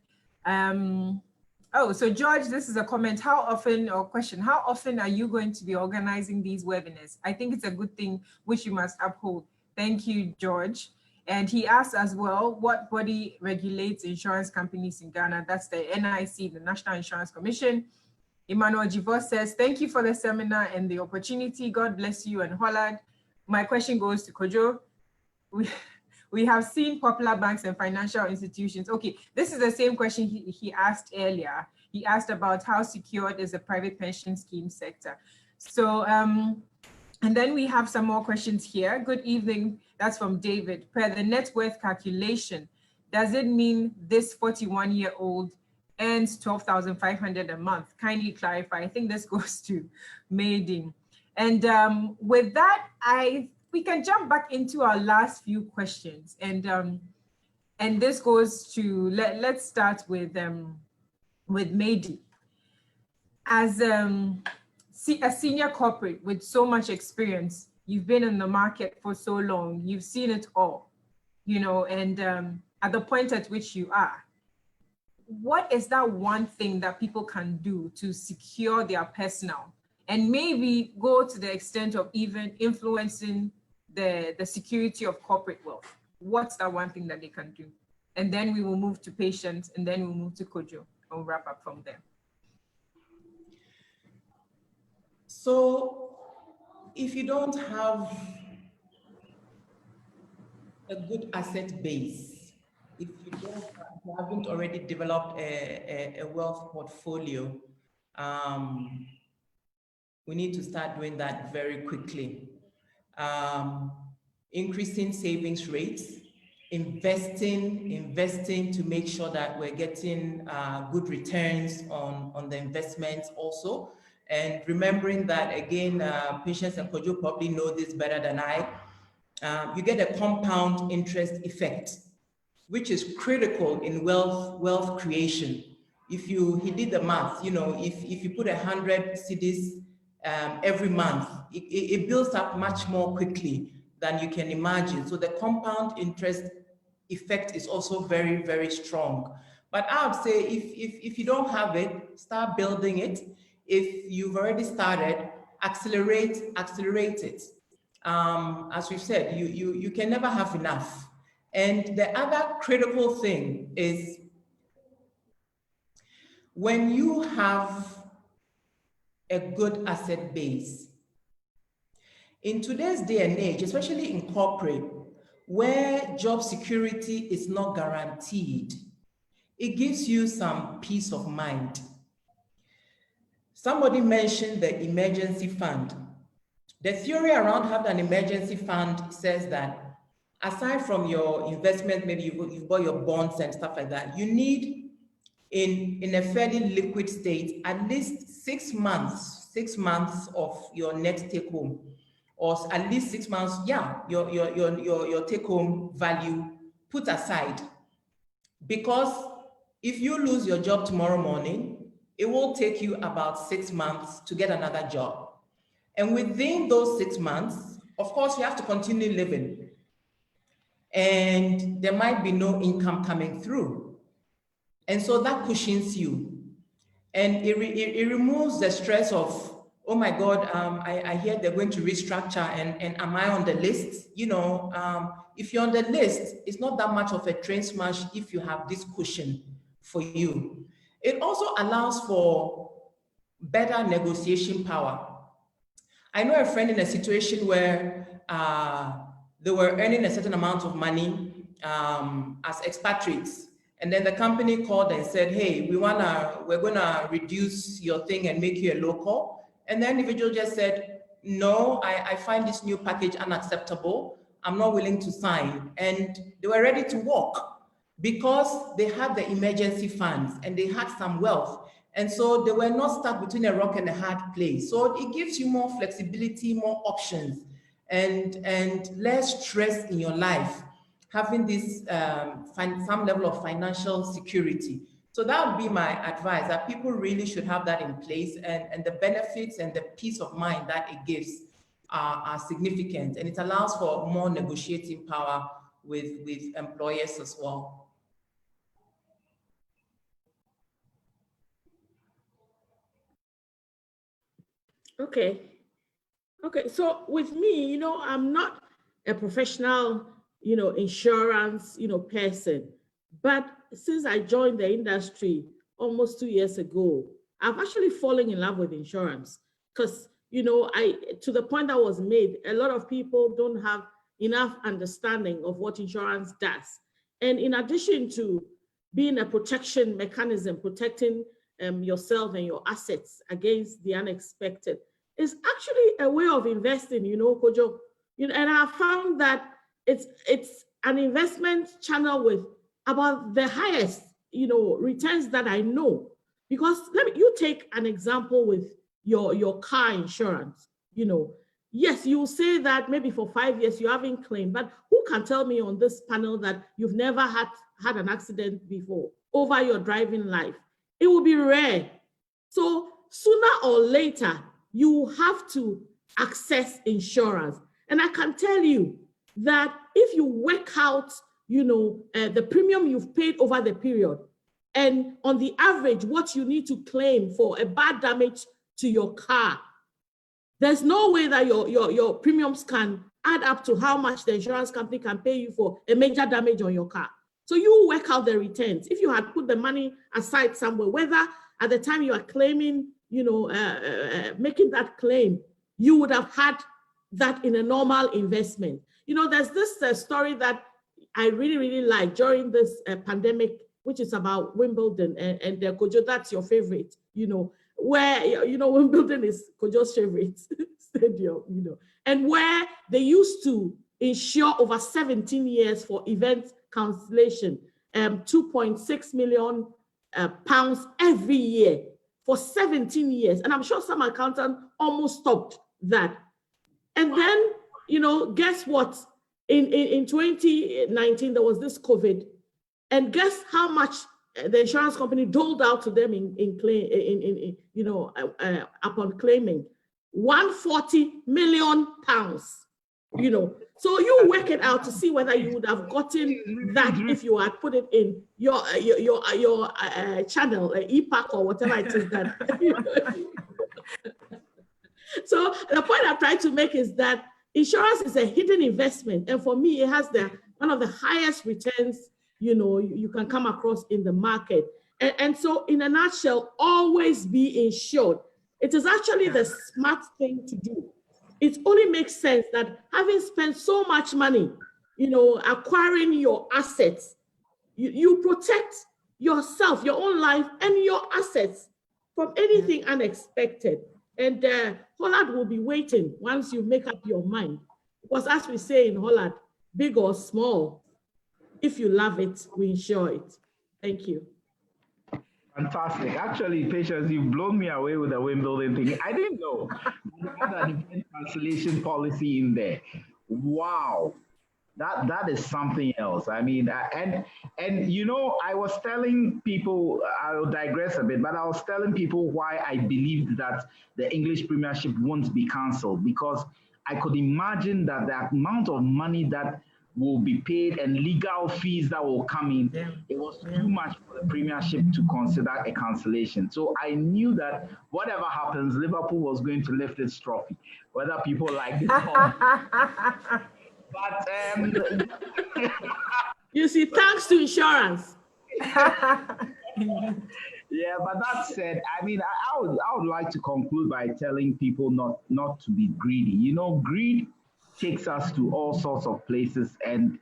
Oh, so George, this is a comment. How often, or question, how often are you going to be organizing these webinars? I think it's a good thing which you must uphold. Thank you, George. And he asked as well, what body regulates insurance companies in Ghana? That's the NIC, the National Insurance Commission. Emmanuel Jivos says, thank you for the seminar and the opportunity. God bless you and Hollard. My question goes to Kojo. We have seen popular banks and financial institutions. Okay, this is the same question he asked earlier. He asked about how secured is the private pension scheme sector. So, and then we have some more questions here. Good evening, that's from David. Per the net worth calculation, does it mean this 41-year-old earns 12,500 a month? Kindly clarify. I think this goes to Maydin. And with that, we can jump back into our last few questions. And this goes to, let's start with Maydin. As a senior corporate with so much experience, you've been in the market for so long, you've seen it all, you know, and at the point at which you are, what is that one thing that people can do to secure their personal and maybe go to the extent of even influencing the security of corporate wealth? What's that one thing that they can do? And then we will move to patients, and then we'll move to Kojo and wrap up from there. So if you don't have a good asset base, if you haven't already developed a wealth portfolio, we need to start doing that very quickly. Increasing savings rates, investing to make sure that we're getting good returns on the investments also. And remembering that, again, Patience and Kojo probably know this better than I, you get a compound interest effect, which is critical in wealth creation. He did the math, you know, if you put 100 cedis every month, it builds up much more quickly than you can imagine. So the compound interest effect is also very, very strong. But I would say if you don't have it, start building it. If you've already started, accelerate it. As we've said, you can never have enough. And the other critical thing is when you have a good asset base, in today's day and age, especially in corporate, where job security is not guaranteed, it gives you some peace of mind. Somebody mentioned the emergency fund. The theory around having an emergency fund says that aside from your investment, maybe you've bought your bonds and stuff like that, you need in a fairly liquid state at least 6 months of your net take home, or at least 6 months, your take home value put aside. Because if you lose your job tomorrow morning, it will take you about 6 months to get another job. And within those 6 months, of course, you have to continue living. and there might be no income coming through. And so that cushions you. And it removes the stress of, oh my God, I hear they're going to restructure and am I on the list? You know, if you're on the list, it's not that much of a train smash if you have this cushion for you. It also allows for better negotiation power. I know a friend in a situation where they were earning a certain amount of money as expatriates. And then the company called and said, hey, we're gonna reduce your thing and make you a local. And the individual just said, no, I find this new package unacceptable. I'm not willing to sign. And they were ready to walk because they had the emergency funds and they had some wealth. And so they were not stuck between a rock and a hard place. So it gives you more flexibility, more options, and less stress in your life, having this some level of financial security. So that would be my advice, that people really should have that in place, and the benefits and the peace of mind that it gives are significant, and it allows for more negotiating power with employers as well. Okay. Okay, so with me, you know, I'm not a professional, you know, insurance, you know, person, but since I joined the industry almost 2 years ago, I've actually fallen in love with insurance because, you know, to the point that was made, a lot of people don't have enough understanding of what insurance does. And in addition to being a protection mechanism, protecting yourself and your assets against the unexpected, is actually a way of investing, you know, Kojo. You know, and I found that it's an investment channel with about the highest, you know, returns that I know. Because you take an example with your car insurance. You know, yes, you will say that maybe for 5 years you haven't claimed, but who can tell me on this panel that you've never had an accident before over your driving life? It will be rare. So sooner or later, you have to access insurance. And I can tell you that if you work out, you know, the premium you've paid over the period, and on the average, what you need to claim for a bad damage to your car, there's no way that your premiums can add up to how much the insurance company can pay you for a major damage on your car. So you work out the returns. If you had put the money aside somewhere, whether at the time you are claiming, you know, making that claim, you would have had that in a normal investment. You know, there's this story that I really, really like during this pandemic, which is about Wimbledon, and Kojo, that's your favorite, you know, where, you know, Wimbledon is Kojo's favorite stadium, you know, and where they used to insure over 17 years for event cancellation, 2.6 million pounds every year for 17 years. And I'm sure some accountants almost stopped that. And then, you know, guess what? In 2019, there was this COVID. And guess how much the insurance company doled out to them upon claiming? 140 million pounds, you know. So you work it out to see whether you would have gotten that if you had put it in your channel, EPAC or whatever it is that. So the point I'm trying to make is that insurance is a hidden investment, and for me, it has one of the highest returns, you know, you can come across in the market. And so, in a nutshell, always be insured. It is actually the smart thing to do. It only makes sense that having spent so much money, you know, acquiring your assets, you protect yourself, your own life, and your assets from anything unexpected. And Hollard will be waiting once you make up your mind. Because as we say in Hollard, big or small, if you love it, we insure it. Thank you. Fantastic. Actually, Patience, you've blown me away with the Wimbledon thing. I didn't know you had an event cancellation policy in there. Wow. That is something else. I mean, and you know, I was telling people, I'll digress a bit, but I was telling people why I believed that the English Premiership won't be cancelled, because I could imagine that the amount of money that will be paid and legal fees that will come in. It was too much for the Premiership to consider a cancellation. So I knew that whatever happens, Liverpool was going to lift its trophy, whether people like it or not. But you see, thanks to insurance. Yeah, but that said, I mean, I would like to conclude by telling people not to be greedy. You know, greed takes us to all sorts of places and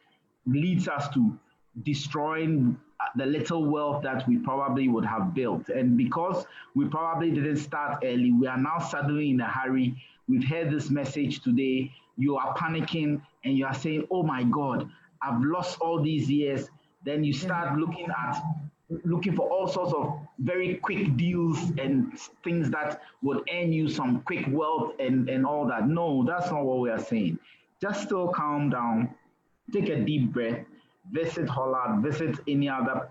leads us to destroying the little wealth that we probably would have built. And because we probably didn't start early, we are now suddenly in a hurry. We've heard this message today. You are panicking and you are saying, oh my God, I've lost all these years. Then you start looking for all sorts of very quick deals and things that would earn you some quick wealth and all that. No, that's not what we are saying. Just still calm down, take a deep breath, visit Hollard, visit any other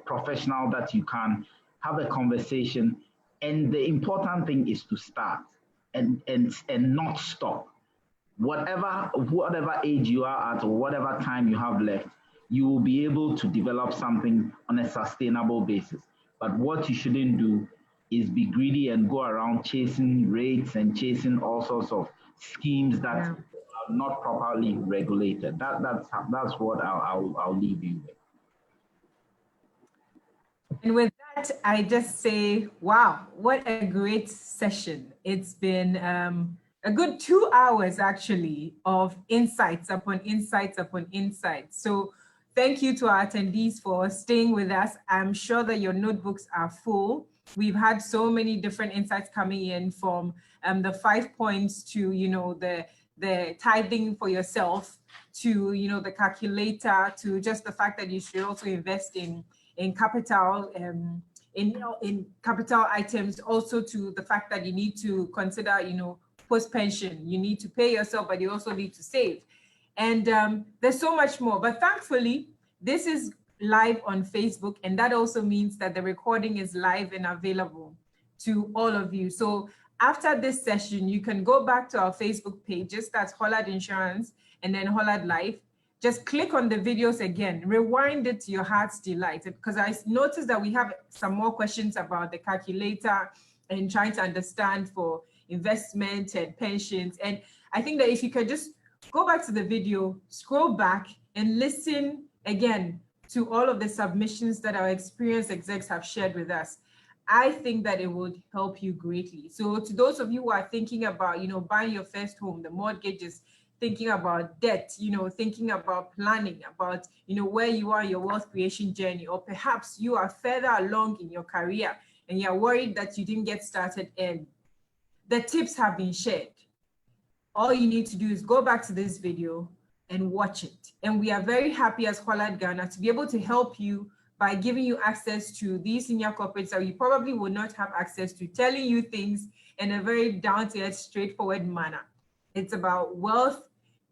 professional that you can, have a conversation. And the important thing is to start and not stop. Whatever age you are at or whatever time you have left, you will be able to develop something on a sustainable basis. But what you shouldn't do is be greedy and go around chasing rates and chasing all sorts of schemes that are not properly regulated. That's what I'll leave you with. And with that, I just say, wow, what a great session. It's been a good 2 hours actually of insights upon insights upon insights. So thank you to our attendees for staying with us. I'm sure that your notebooks are full. We've had so many different insights coming in, from the 5 points to, you know, the tithing for yourself, to, you know, the calculator, to just the fact that you should also invest in capital, in capital items, also to the fact that you need to consider, you know, post-pension. You need to pay yourself, but you also need to save. And there's so much more. But thankfully, this is live on Facebook, and that also means that the recording is live and available to all of you. So after this session, you can go back to our Facebook pages, that's Hollard Insurance and then Hollard Life. Just click on the videos again, rewind it to your heart's delight, because I noticed that we have some more questions about the calculator and trying to understand for investment and pensions. And I think that if you could just go back to the video, scroll back and listen again to all of the submissions that our experienced execs have shared with us, I think that it would help you greatly. So to those of you who are thinking about, you know, buying your first home, the mortgages, thinking about debt, you know, thinking about planning, about, you know, where you are in your wealth creation journey, or perhaps you are further along in your career and you're worried that you didn't get started early, the tips have been shared. All you need to do is go back to this video and watch it. And we are very happy as Hollard Ghana to be able to help you by giving you access to these senior corporates that you probably would not have access to, telling you things in a very down-to-earth, straightforward manner. It's about wealth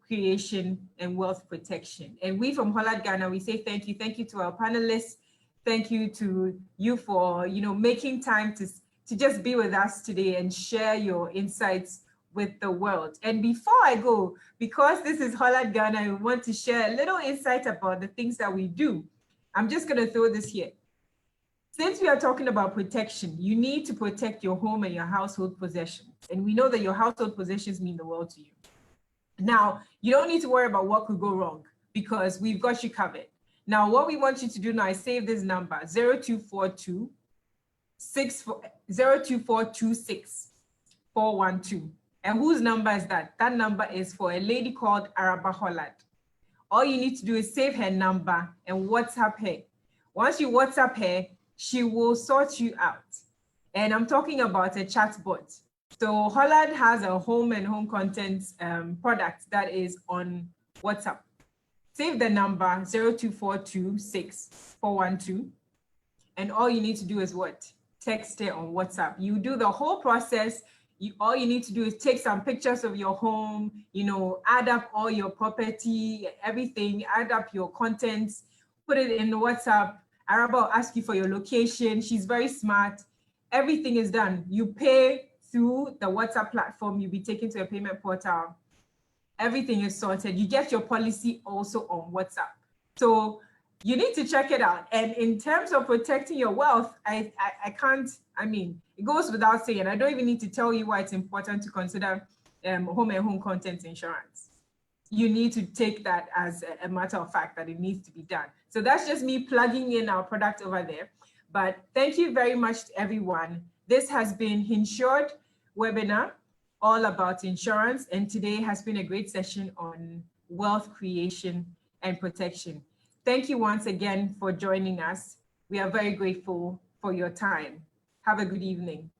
creation and wealth protection. And we from Hollard Ghana, we say thank you. Thank you to our panelists. Thank you to you for, you know, making time to just be with us today and share your insights with the world. And before I go, because this is Hollard Ghana, I want to share a little insight about the things that we do. I'm just going to throw this here. Since we are talking about protection, you need to protect your home and your household possessions. And we know that your household possessions mean the world to you. Now, you don't need to worry about what could go wrong, because we've got you covered. Now, what we want you to do now is save this number, 0242 02426 412. And whose number is that? That number is for a lady called Araba Hollard. All you need to do is save her number and WhatsApp her. Once you WhatsApp her, she will sort you out. And I'm talking about a chatbot. So Hollard has a home and home contents product that is on WhatsApp. Save the number 02426 412. And all you need to do is what? Text her on WhatsApp. You do the whole process. All you need to do is take some pictures of your home, you know, add up all your property, everything, add up your contents, put it in WhatsApp. Araba will ask you for your location. She's very smart. Everything is done. You pay through the WhatsApp platform. You'll be taken to a payment portal. everything is sorted. You get your policy also on WhatsApp. So you need to check it out. And in terms of protecting your wealth, I can't, I mean, it goes without saying, I don't even need to tell you why it's important to consider home and home contents insurance. You need to take that as a matter of fact that it needs to be done. So that's just me plugging in our product over there. But thank you very much to everyone. This has been Insured webinar, all about insurance. And today has been a great session on wealth creation and protection. Thank you once again for joining us. We are very grateful for your time. Have a good evening.